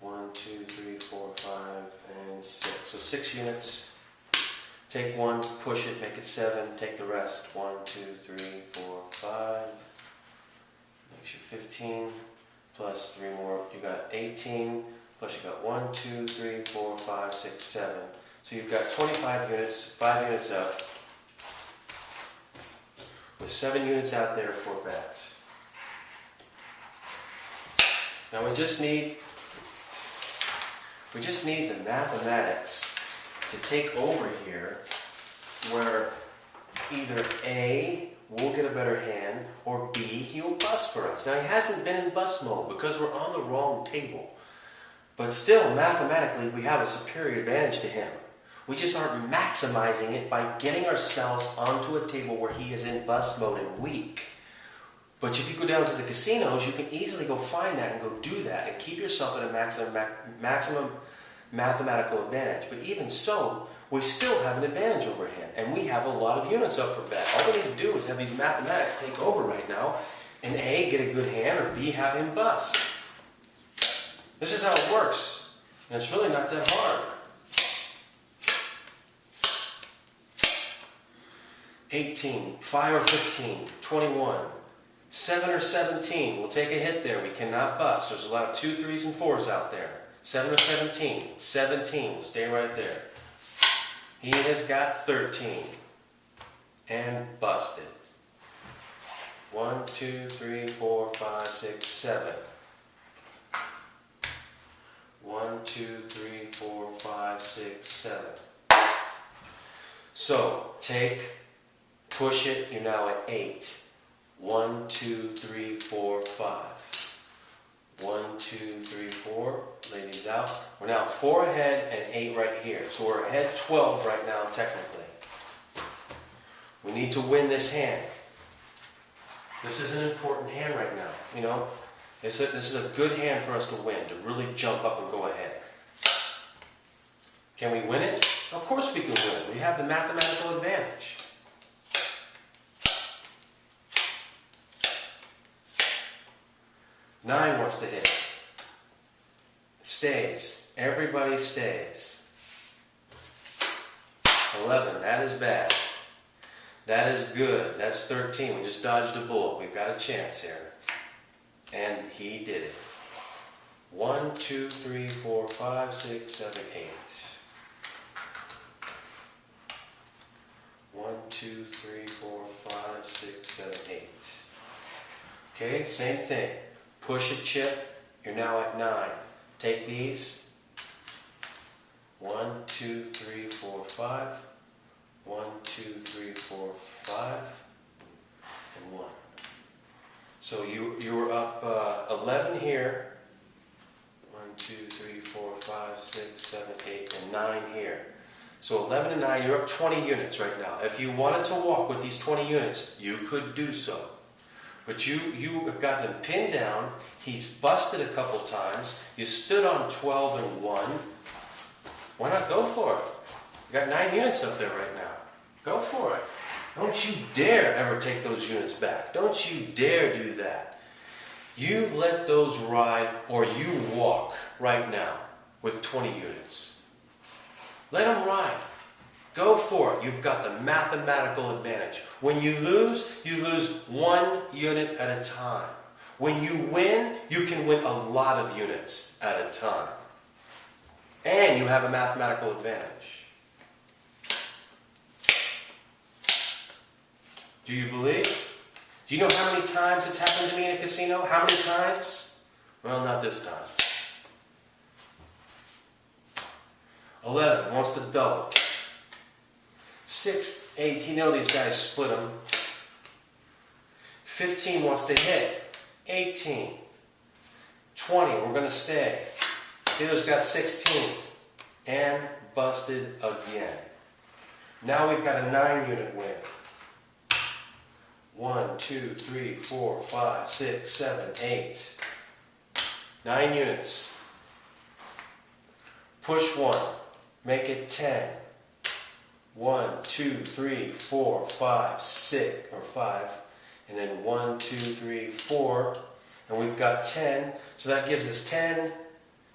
1, 2, 3, 4, 5, and 6. So 6 units. Take 1, push it, make it 7. Take the rest. 1, 2, 3, 4, 5. Makes you 15. Plus 3 more. You got 18. Plus you got 1, 2, 3, 4, 5, 6, 7. So you've got 25 units, 5 units up, with 7 units out there for bets. Now we just need the mathematics to take over here, where either A will get a better hand, or B, he'll bust for us. Now he hasn't been in bust mode because we're on the wrong table. But still, mathematically, we have a superior advantage to him. We just aren't maximizing it by getting ourselves onto a table where he is in bust mode and weak. But if you go down to the casinos, you can easily go find that and go do that and keep yourself at a maximum mathematical advantage. But even so, we still have an advantage over him, and we have a lot of units up for bet. All we need to do is have these mathematics take over right now, and A, get a good hand, or B, have him bust. This is how it works, and it's really not that hard. 18, 5 or 15, 21, 7 or 17. We'll take a hit there. We cannot bust. There's a lot of 2, 3s, and 4s out there. 7 or 17. 17. We'll stay right there. He has got 13. And busted. 1, 2, 3, 4, 5, 6, 7. 1, 2, 3, 4, 5, 6, 7. So, push it, you're now at 8. 1, 2, 3, 4, 5. 1, 2, 3, 4. Lay these out. We're now 4 ahead and 8 right here. So we're ahead 12 right now, technically. We need to win this hand. This is an important hand right now. You know, this is a good hand for us to win, to really jump up and go ahead. Can we win it? Of course we can win it. We have the mathematical advantage. Nine wants to hit. Stays. Everybody stays. 11. That is bad. That is good. That's 13. We just dodged a bullet. We've got a chance here. And he did it. 1, 2, 3, 4, 5, 6, 7, 8. 1, 2, 3, 4, 5, 6, 7, 8. Okay, same thing. Push a chip. You're now at 9. Take these. 1, 2, 3, 4, 5. 1, 2, 3, 4, 5. And 1. So you were up 11 here. 1, 2, 3, 4, 5, 6, 7, 8, and 9 here. So 11 and 9, you're up 20 units right now. If you wanted to walk with these 20 units, you could do so. But you have got him pinned down. He's busted a couple times. You stood on 12 and 1. Why not go for it? You got 9 units up there right now. Go for it. Don't you dare ever take those units back. Don't you dare do that. You let those ride, or you walk right now with 20 units. Let them ride. Go for it. You've got the mathematical advantage. When you lose 1 unit at a time. When you win, you can win a lot of units at a time. And you have a mathematical advantage. Do you believe? Do you know how many times it's happened to me in a casino? How many times? Well, not this time. 11 wants to double. 6, 8, you know these guys split them. 15 wants to hit. 18. 20, we're going to stay. Dealer's got 16. And busted again. Now we've got a 9-unit win. 1, 2, 3, 4, 5, 6, 7, 8. 9 units. Push 1. Make it 10. 1, 2, 3, 4, 5, 6, or 5. And then 1, 2, 3, 4. And we've got 10. So that gives us 10.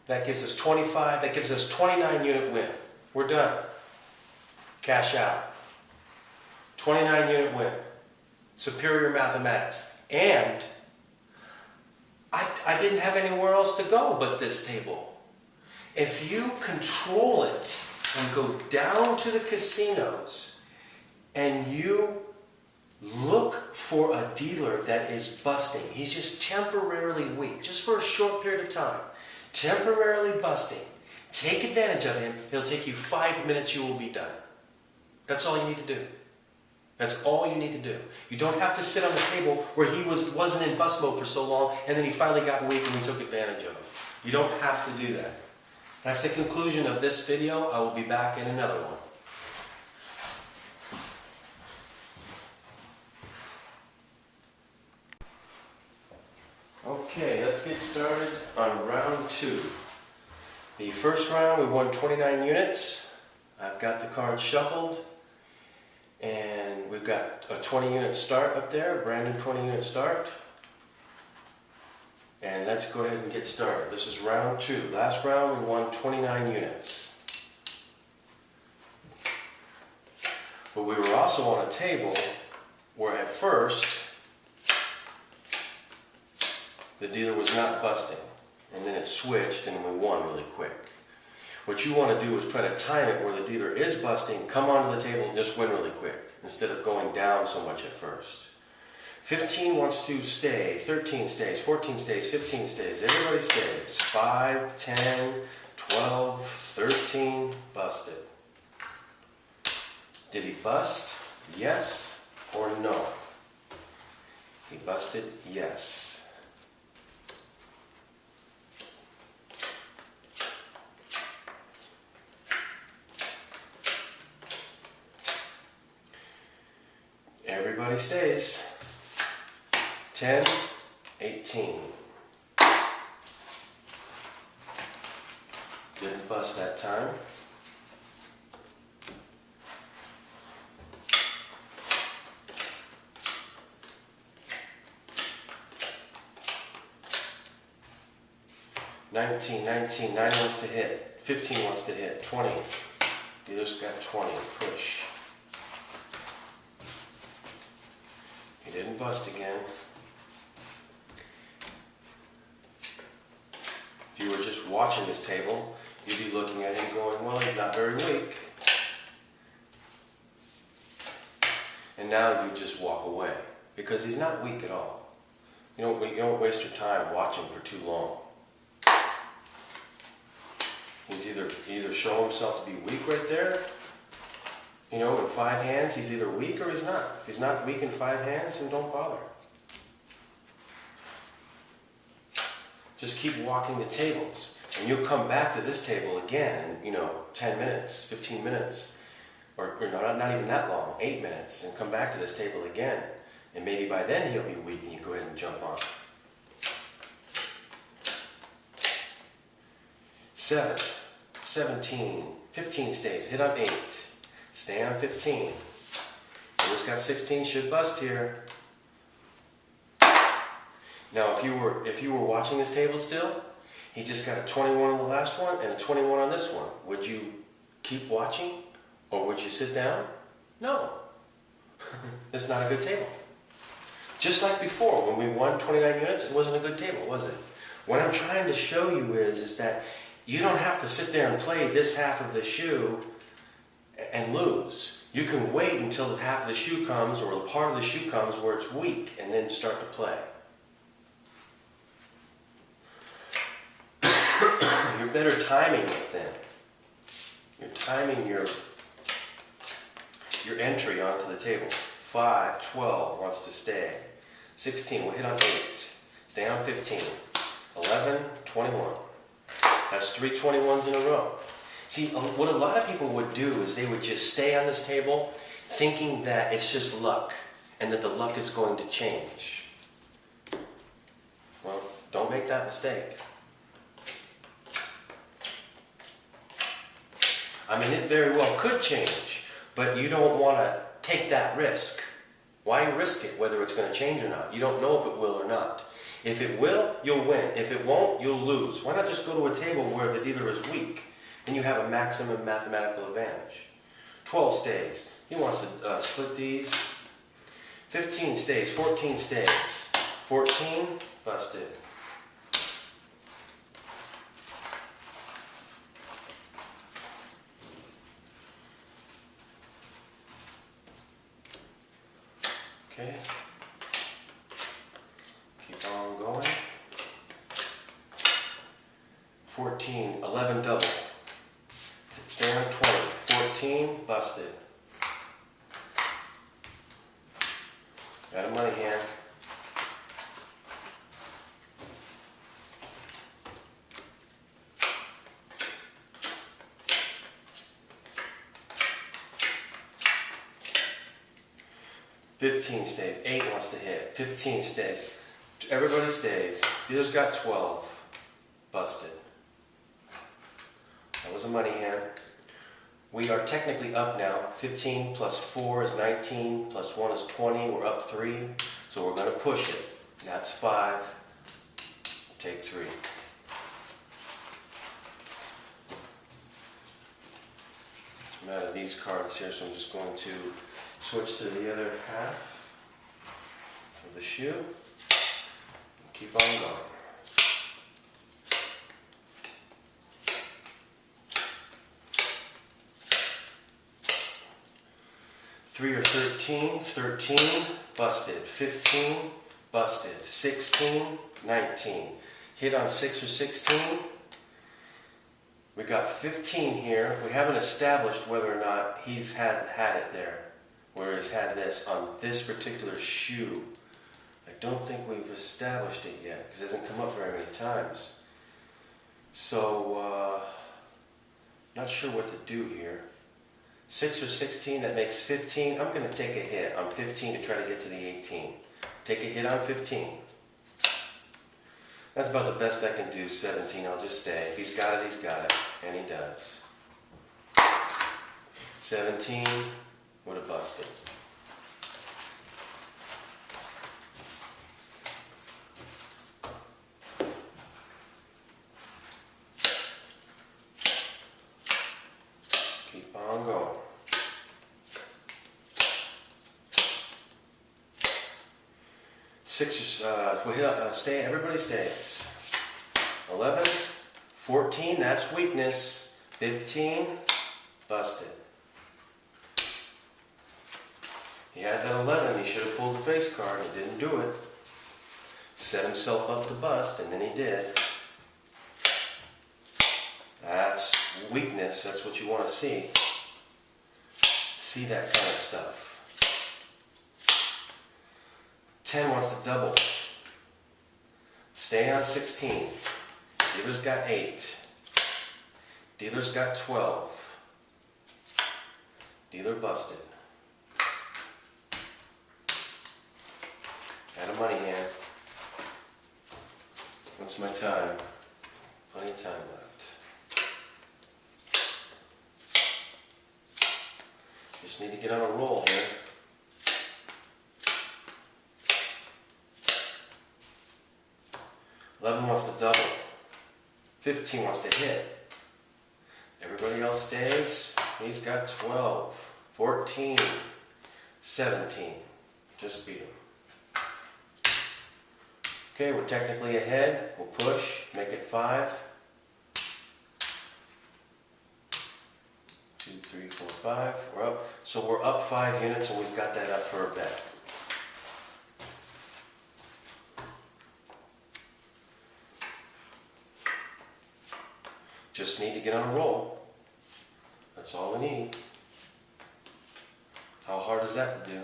That gives us 25. That gives us 29-unit win. We're done. Cash out. 29-unit win. Superior mathematics. And I didn't have anywhere else to go but this table. If you control it and go down to the casinos and you look for a dealer that is busting, he's just temporarily weak, just for a short period of time, temporarily busting, take advantage of him. It'll take you 5 minutes, you will be done. That's all you need to do. That's all you need to do. You don't have to sit on the table where he wasn't in bust mode for so long and then he finally got weak and we took advantage of him. You don't have to do that. That's the conclusion of this video. I will be back in another one. Okay, let's get started on round 2. The first round we won 29 units. I've got the cards shuffled. And we've got a 20-unit start up there, a brand new 20-unit start. And let's go ahead and get started. This is round 2. Last round we won 29 units. But we were also on a table where at first the dealer was not busting. And then it switched and we won really quick. What you want to do is try to time it where the dealer is busting, come onto the table and just win really quick, instead of going down so much at first. 15 wants to stay, 13 stays, 14 stays, 15 stays, everybody stays. 5, 10, 12, 13, busted. Did he bust? Yes or no? He busted? Yes. Everybody stays. 10, 18. Didn't bust that time. $19, 19, 9 wants to hit. 15 wants to hit. 20. Dealer's got 20. Push. He didn't bust again. If you were just watching this table, you'd be looking at him going, well, he's not very weak. And now you just walk away, because he's not weak at all. You don't waste your time watching for too long. He's either show himself to be weak right there, in 5 hands, he's either weak or he's not. If he's not weak in 5 hands, then don't bother. Just keep walking the tables. And you'll come back to this table again in, 10 minutes, 15 minutes, or not even that long, 8 minutes, and come back to this table again. And maybe by then he'll be weak and you go ahead and jump on. 7, 17, 15 stays, hit on 8. Stay on 15. Who's got 16 should bust here. Now, if you were watching this table still, he just got a 21 on the last one and a 21 on this one. Would you keep watching, or would you sit down? No. It's not a good table. Just like before, when we won 29 units, it wasn't a good table, was it? What I'm trying to show you is that you don't have to sit there and play this half of the shoe and lose. You can wait until the half of the shoe comes, or the part of the shoe comes where it's weak, and then start to play. You're better timing it then. You're timing your entry onto the table. 5, 12 wants to stay. 16 will hit on 8. Stay on 15. 11, 21. That's 3 21s in a row. See, what a lot of people would do is they would just stay on this table thinking that it's just luck and that the luck is going to change. Well, don't make that mistake. I mean, it very well could change, but you don't want to take that risk. Why risk it, whether it's going to change or not? You don't know if it will or not. If it will, you'll win. If it won't, you'll lose. Why not just go to a table where the dealer is weak? Then you have a maximum mathematical advantage. 12 stays. He wants to split these. 15 stays. 14 stays. 14, busted. Okay. Keep on going. 14, 11 double. Stay on 20. 14, busted. Got a money hand. $15 stays. 8 wants to hit. 15 stays. Everybody stays. Dealer's got 12. Busted. That was a money hand. We are technically up now. 15 plus 4 is 19, plus 1 is 20. We're up 3. So we're going to push it. That's 5. Take 3. I'm out of these cards here, so I'm just going to switch to the other half of the shoe. Keep on going. Three or 13, 13, busted. 15, busted. 16, 19. Hit on 6 or 16. We got 15 here. We haven't established whether or not he's had it there, where he's had this on this particular shoe. I don't think we've established it yet, because it hasn't come up very many times. So, not sure what to do here. 6 or 16, that makes 15. I'm going to take a hit on 15 to try to get to the 18. Take a hit on 15. That's about the best I can do. 17, I'll just stay. If he's got it, he's got it. And he does. 17 would have busted. Keep on going. 6 or we'll hit stay. Everybody stays. 11, 14. That's weakness. 15, busted. He had that 11. He should have pulled the face card. He didn't do it. Set himself up to bust, and then he did. That's weakness. That's what you want to see. See that kind of stuff. 10 wants to double. Stay on 16. Dealer's got 8. Dealer's got 12. Dealer busted. Got a money hand. What's my time? Plenty of time left. Just need to get on a roll here. $11 wants to double. 15 wants to hit. Everybody else stays. He's got 12. 14. 17. Just beat him. Okay, we're technically ahead. We'll push. Make it 5. 2, 3, 4, 5. We're up. So we're up 5 units, and we've got that up for a bet. Just need to get on a roll. That's all we need. How hard is that to do?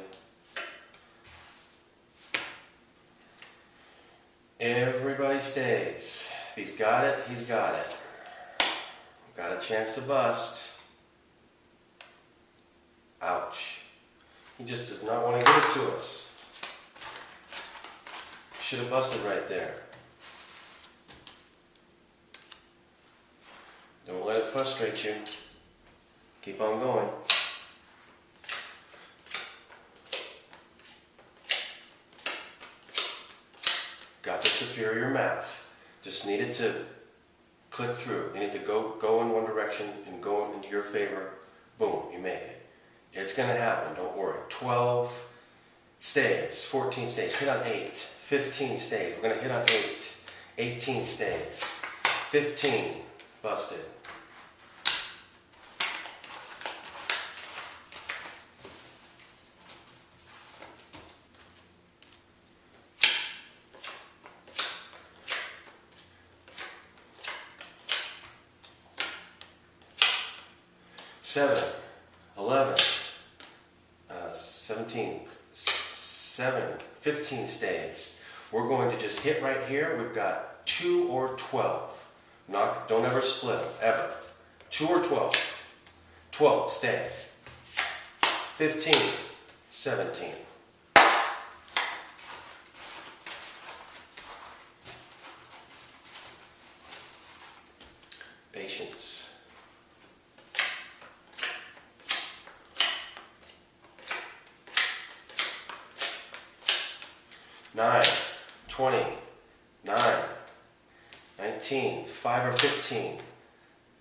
Everybody stays. If he's got it, he's got it. Got a chance to bust. Ouch. He just does not want to give it to us. Should have busted right there. Don't let it frustrate you. Keep on going. Got the superior math. Just needed to click through. You need to go in one direction and go into your favor. Boom, you make it. It's going to happen, don't worry. 12 stays, 14 stays, hit on 8, 15 stays, we're going to hit on 8, 18 stays, 15, busted. Seven, 11, 17, 15 stays. We're going to just hit right here. We've got 2 or 12. Don't ever split them, ever. 2 or 12. 12, stay. 15, 17. Patience. 9, 20, 9, 19, 5 or 15,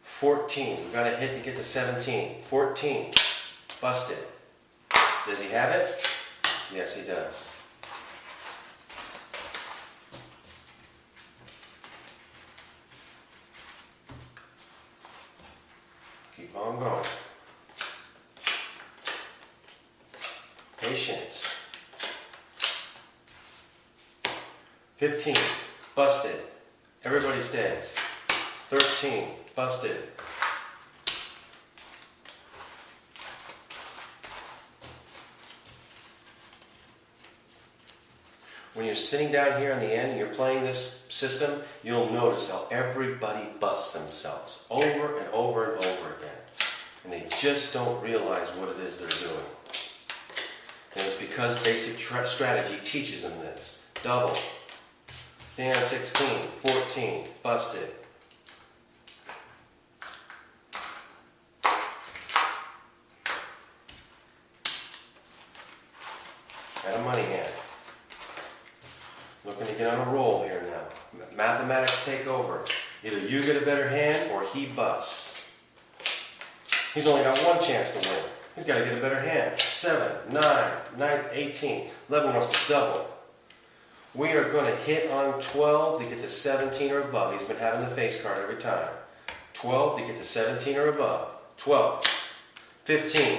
14. We've got to hit to get to 17. 14. Busted. Does he have it? Yes, he does. Keep on going. Patience. 15, busted. Everybody stays. 13, busted. When you're sitting down here on the end and you're playing this system, you'll notice how everybody busts themselves over and over and over again. And they just don't realize what it is they're doing. And it's because basic strategy teaches them this. Double. Stand 16, 14, busted. Got a money hand. Looking to get on a roll here now. Mathematics take over. Either you get a better hand or he busts. He's only got one chance to win. He's got to get a better hand. 7, 9, 18. 11 wants to double. We are going to hit on 12 to get to 17 or above. He's been having the face card every time. 12 to get to 17 or above. 12. 15.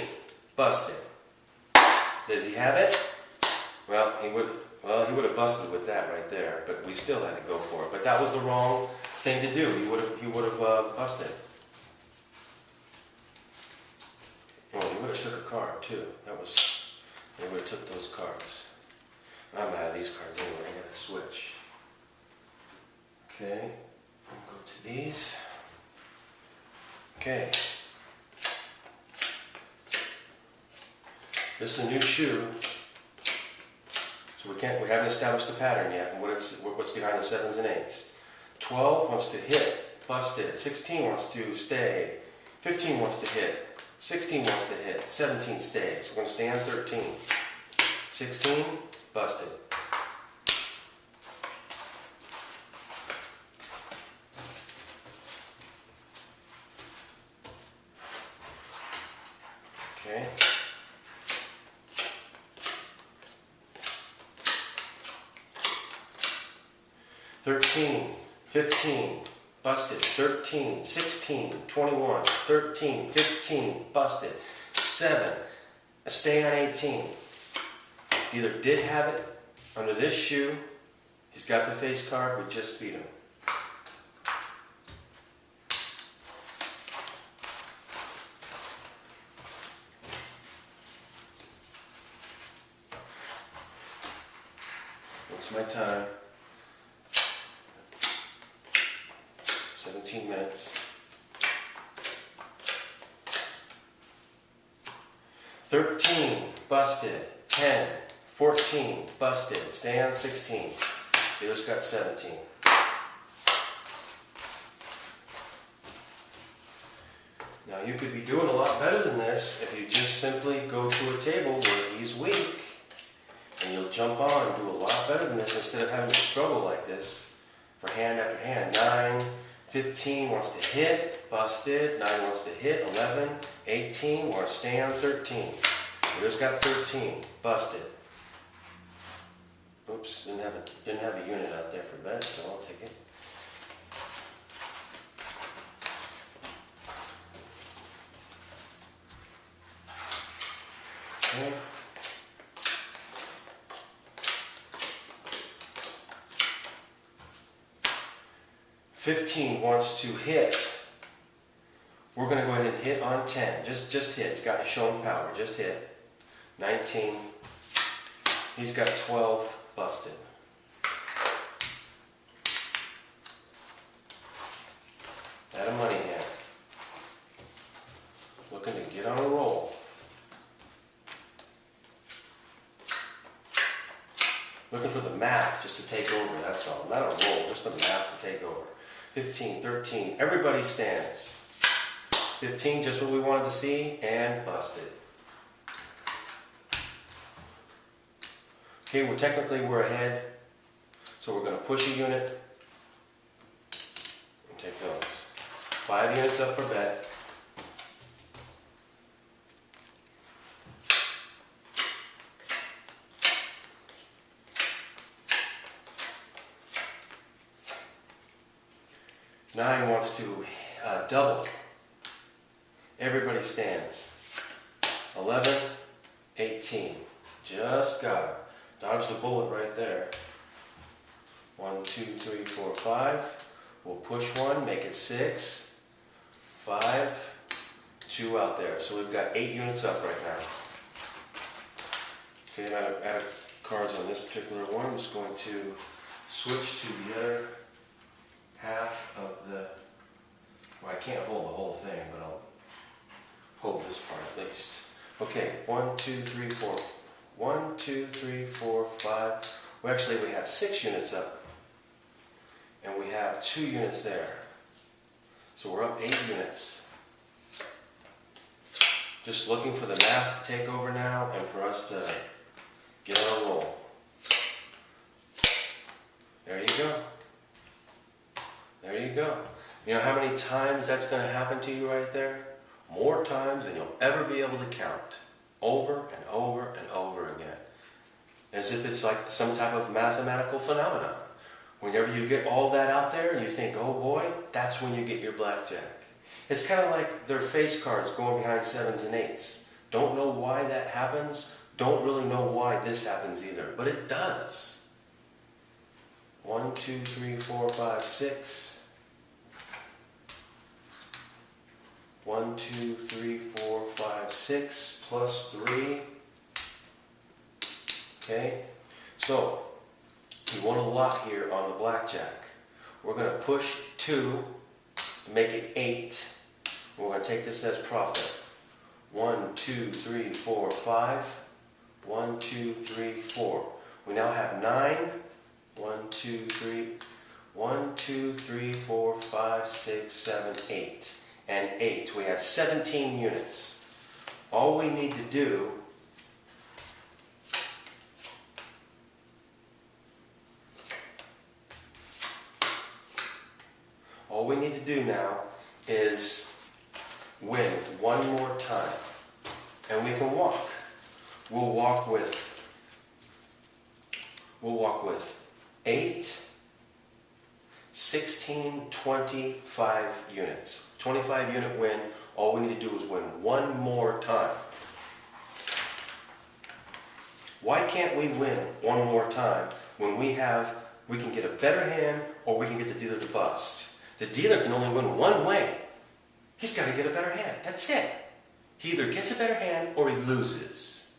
Busted. Does he have it? Well, he would have busted with that right there, but we still had to go for it. But that was the wrong thing to do. He would have busted. Well, he would have took a card too. He would have took those cards. I'm out of these cards anyway. I gotta switch. Okay, I'll go to these. Okay. This is a new shoe. So we haven't established the pattern yet and what's behind the 7s and 8s. 12 wants to hit, busted. 16 wants to stay. 15 wants to hit. 16 wants to hit. 17 stays. We're going to stay on 13. 16, busted. Okay. 13, 15, busted. 13, 16, 21, 13, 15, busted. 7, stay on 18. Either did have it under this shoe, he's got the face card, we just beat him. What's my time? 17 minutes. 13, busted. 10, 14, busted. Stay on 16. Dealer's got 17. Now you could be doing a lot better than this if you just simply go to a table where he's weak and you'll jump on and do a lot better than this instead of having to struggle like this for hand after hand. 9, 15 wants to hit, busted. 9 wants to hit, 11, 18, wants to stay on 13. Dealer's got 13, busted. Oops, didn't have a unit out there for bet, so I'll take it. Okay. $15 wants to hit. We're going to go ahead and hit on 10. Just hit. It's got to show him power. Just hit. 19. He's got 12. Busted. At a money hand. Looking to get on a roll. Looking for the math just to take over, that's all. Not a roll, just the math to take over. 15, 13, everybody stands. 15, just what we wanted to see, and busted. Okay, we're ahead. So we're going to push a unit and take those. 5 units up for bet. Nine wants to double. Everybody stands. 11, 18. Just got it. Dodged a bullet right there. 1, 2, 3, 4, 5. We'll push one, make it 6, 5, 2 out there. So we've got 8 units up right now. Okay, I'm out of cards on this particular one. I'm just going to switch to the other half of the, well, I can't hold the whole thing, but I'll hold this part at least. Okay, 1, 2, 3, 4. 1, 2, 3, 4, 5. Well, actually, we have 6 units up, and we have 2 units there. So we're up 8 units. Just looking for the math to take over now, and for us to get on a roll. There you go. There you go. You know how many times that's going to happen to you right there? More times than you'll ever be able to count. Over and over and over again. As if it's like some type of mathematical phenomenon. Whenever you get all that out there and you think, oh boy, that's when you get your blackjack. It's kind of like their face cards going behind 7s and 8s. Don't know why that happens. Don't really know why this happens either. But it does. 1, 2, 3, 4, 5, 6. 1, 2, 3, 4, 5, 6 plus 3. Okay, so we want a lot here on the blackjack. We're going to push 2 to make it 8. We're going to take this as profit. 1, 2, 3, 4, 5. 1, 2, 3, 4. We now have 9. 1, 2, 3. 1, 2, 3, 4, 5, 6, 7, 8. And 8. We have 17 units. All we need to do now is win one more time. And we can walk. We'll walk with 8, 16, 25 units. 25 unit win. All we need to do is win one more time. Why can't we win one more time when we can get a better hand or we can get the dealer to bust? The dealer can only win one way. He's got to get a better hand. That's it. He either gets a better hand or he loses.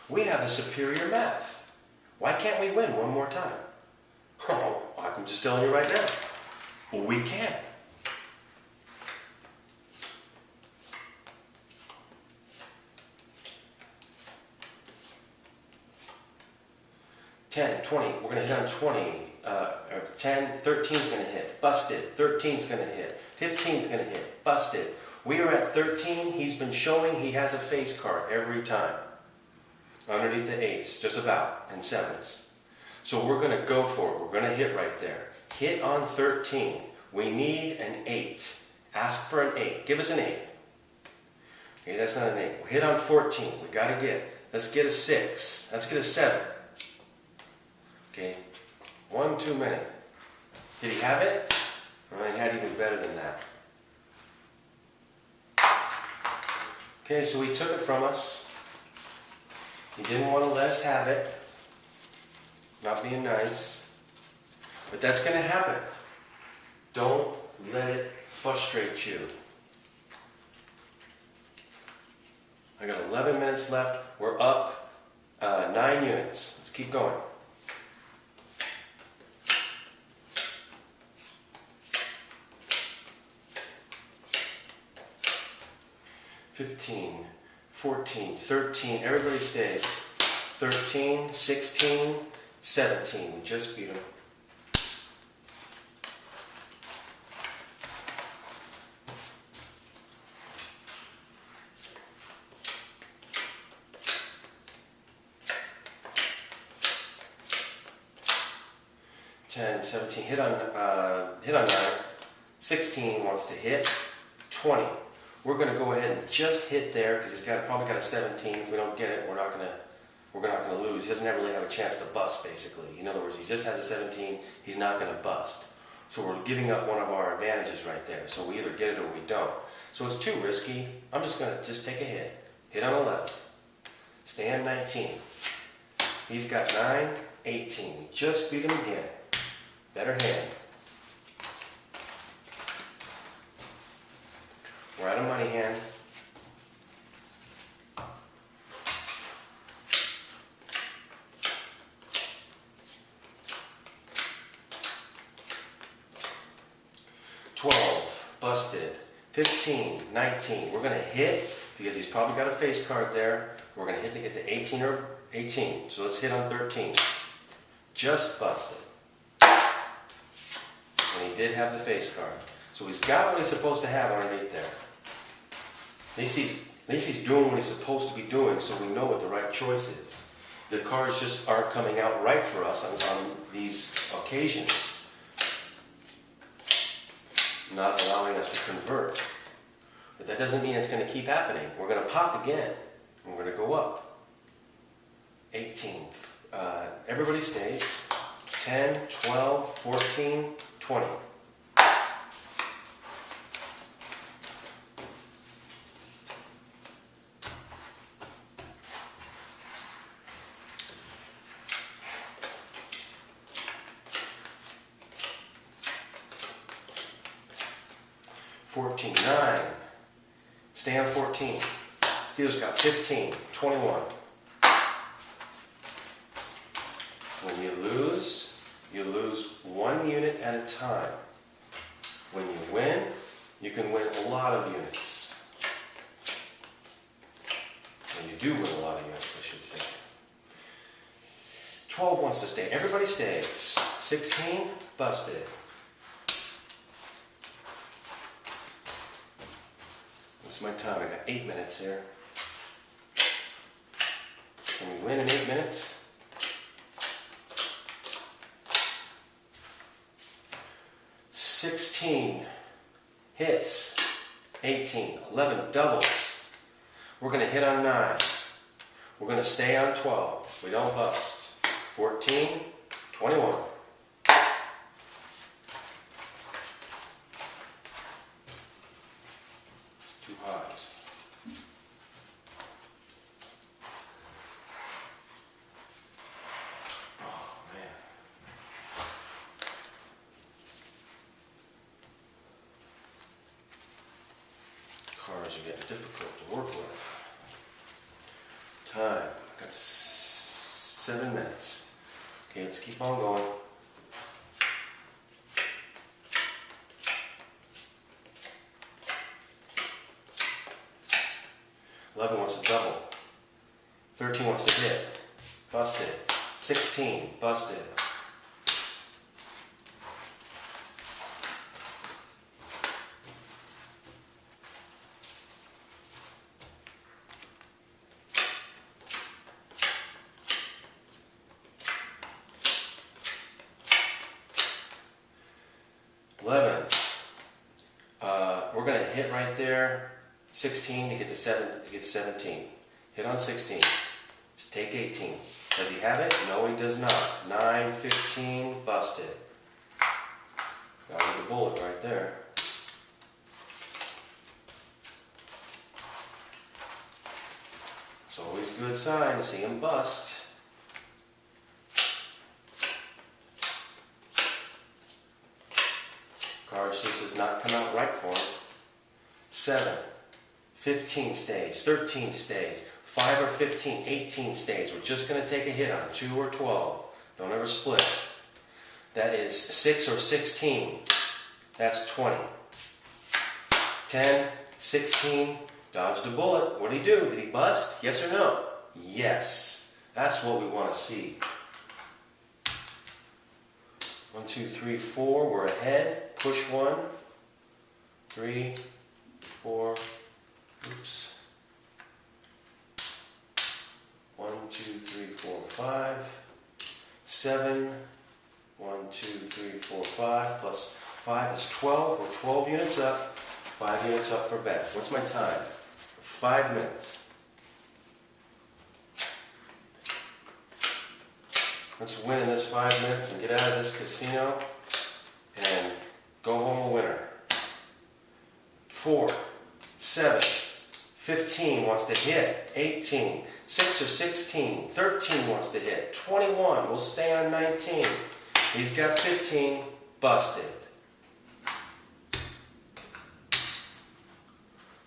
We have the superior math. Why can't we win one more time? Oh, I'm just telling you right now. Well, we can. 10, 20, we're going to hit on 20, 10, 13 is going to hit, busted, 13 is going to hit, 15 is going to hit, busted. We are at 13, he's been showing he has a face card every time. Underneath the 8s, just about, and 7s. So we're going to go for it, we're going to hit right there. Hit on 13, we need an 8. Ask for an 8, give us an 8. Okay, that's not an 8. We'll hit on 14, we got to let's get a 6, let's get a 7. Okay, 1 too many. Did he have it? Well, he had even better than that. Okay, so he took it from us. He didn't want to let us have it. Not being nice. But that's going to happen. Don't let it frustrate you. I got 11 minutes left. We're up 9 units. Let's keep going. $15, $14, $13, everybody stays. 13, 16, 17, we just beat them. $10, 17, hit on 9. 16 wants to hit. 20. We're going to go ahead and just hit there because he's probably got a 17. If we don't get it, we're not going to lose. He doesn't really have a chance to bust, basically. In other words, he just has a 17. He's not going to bust. So we're giving up one of our advantages right there. So we either get it or we don't. So it's too risky. I'm just going to take a hit. Hit on 11. Stay on 19. He's got 9, 18. We just beat him again. Better hand. We're out of money hand. Busted. 15, 19. We're going to hit because he's probably got a face card there. We're going to hit to get to 18 or 18. So let's hit on 13. Just busted. And he did have the face card. So he's got what he's supposed to have underneath there. At least he's doing what he's supposed to be doing, so we know what the right choice is. The cards just aren't coming out right for us on these occasions. Not allowing us to convert. But that doesn't mean it's going to keep happening. We're going to pop again. And we're going to go up. 18. Everybody stays. 10, 12, 14, 20. $9. Stay on 14. Theo's got 15, 21. When you lose 1 unit at a time. When you win, you can win a lot of units. When you do win a lot of units, I should say. 12 wants to stay. Everybody stays. 16, busted. What's my time? I got 8 minutes here. Can we win in 8 minutes? 16 hits. 18, 11 doubles. We're going to hit on 9. We're going to stay on 12. We don't bust. 14, 21. Too hot. Oh, man. Cards are getting difficult to work with. Time. Got 7 minutes. Okay, let's keep on going. $11 wants to double. 13 wants to hit. Busted. 16, busted. We're going to hit right there, 16 to get to 17. Hit on 16. Let's take 18. Does he have it? No, he does not. 9, 15, busted. That was the bullet right there. It's always a good sign to see him bust. Cards just does not come out right for him. 7, 15 stays, 13 stays, 5 or 15, 18 stays. We're just going to take a hit on 2 or 12. Don't ever split. That is 6 or 16. That's 20. 10, 16, dodged a bullet. What did he do? Did he bust? Yes or no? Yes. That's what we want to see. 1, 2, 3, 4. We're ahead. Push 1. 3, 4. Oops. 1, 2, 3, 4, 5. 7. 1, 2, 3, 4, 5. Plus 5 is 12. We're 12 units up. 5 units up for bet. What's my time? 5 minutes. Let's win in this 5 minutes and get out of this casino and go home a winner. 4, 7, 15 wants to hit. 18, 6 or 16, 13 wants to hit. 21, we'll stay on 19. He's got 15, busted.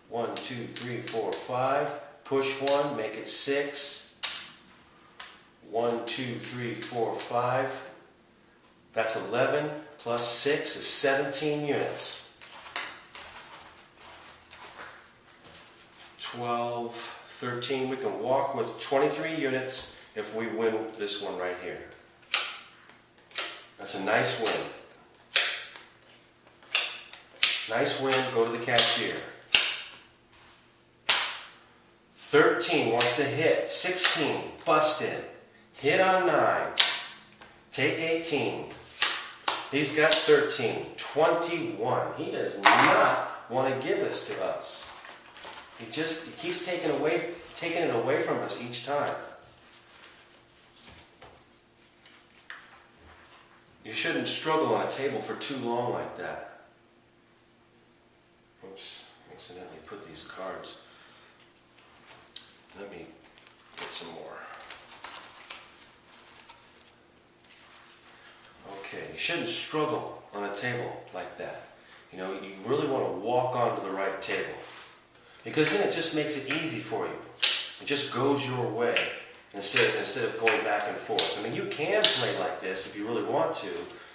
1, 2, 3, 4, 5. Push 1, make it 6. 1, 2, 3, 4, 5. That's 11 plus 6 is 17 units. 12, 13. We can walk with 23 units if we win this one right here. That's a nice win. Nice win. Go to the cashier. 13 wants to hit. 16, busted. Hit on 9. Take 18. He's got 13. 21. He does not want to give this to us. He keeps taking it away from us each time. You shouldn't struggle on a table for too long like that. Oops, accidentally put these cards. Let me get some more. Okay, you shouldn't struggle on a table like that. You know, you really want to walk onto the right table. Because then it just makes it easy for you. It just goes your way instead of going back and forth. I mean, you can play like this if you really want to,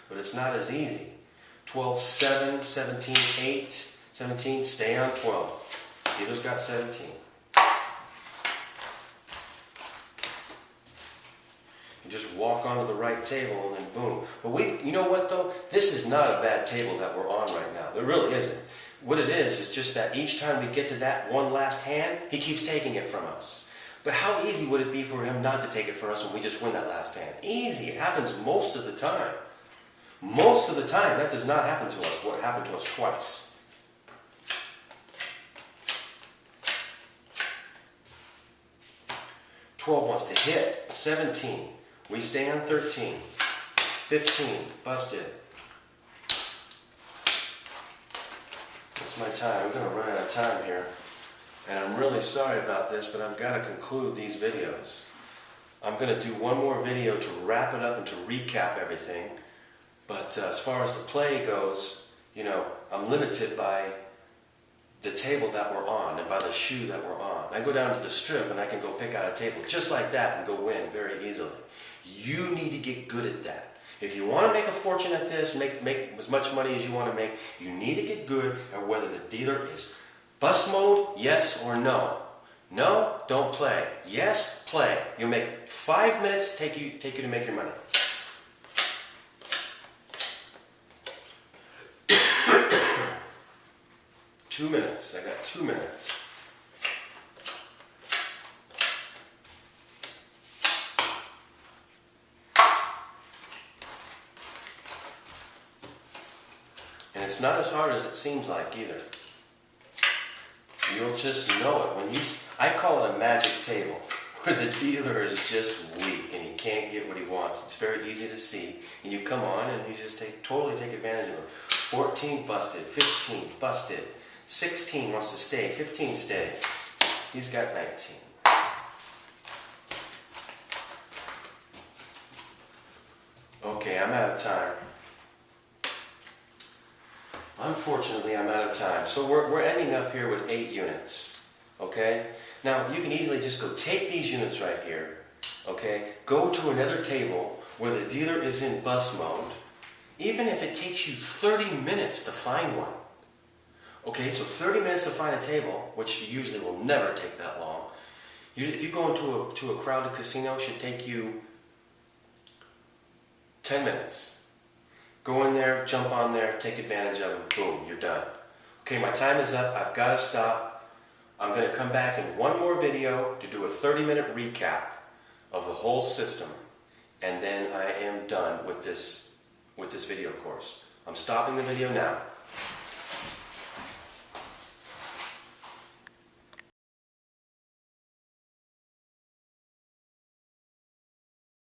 but it's not as easy. 12, 7, 17, 8, 17, stay on 12. Dealer's got 17. You just walk onto the right table and then boom. But you know what though? This is not a bad table that we're on right now. It really isn't. What it is just that each time we get to that one last hand, he keeps taking it from us. But how easy would it be for him not to take it from us when we just win that last hand? Easy. It happens most of the time. Most of the time, that does not happen to us. What happened to us twice. $12 wants to hit. 17. We stay on 13. 15. Busted. What's my time? I'm going to run out of time here. And I'm really sorry about this, but I've got to conclude these videos. I'm going to do one more video to wrap it up and to recap everything. But as far as the play goes, you know, I'm limited by the table that we're on and by the shoe that we're on. I go down to the strip and I can go pick out a table just like that and go win very easily. You need to get good at that. If you want to make a fortune at this, make as much money as you want to make, you need to get good at whether the dealer is bust mode, yes or no. No, don't play. Yes, play. You'll make 5 minutes take you to make your money. Two minutes. I got 2 minutes. And it's not as hard as it seems like either. You'll just know it when I call it a magic table, where the dealer is just weak and he can't get what he wants. It's very easy to see, and you come on and you just totally take advantage of it. 14 busted, 15 busted, 16 wants to stay, 15 stays. He's got 19. Okay, I'm out of time. Unfortunately, I'm out of time. So we're ending up here with 8 units. Okay? Now, you can easily just go take these units right here. Okay? Go to another table where the dealer is in bus mode. Even if it takes you 30 minutes to find one. Okay, so 30 minutes to find a table, which usually will never take that long. If you go into a crowded casino, it should take you 10 minutes. Go in there, jump on there, take advantage of them, boom, you're done. Okay, my time is up, I've got to stop. I'm going to come back in one more video to do a 30-minute recap of the whole system, and then I am done with this video course. I'm stopping the video now.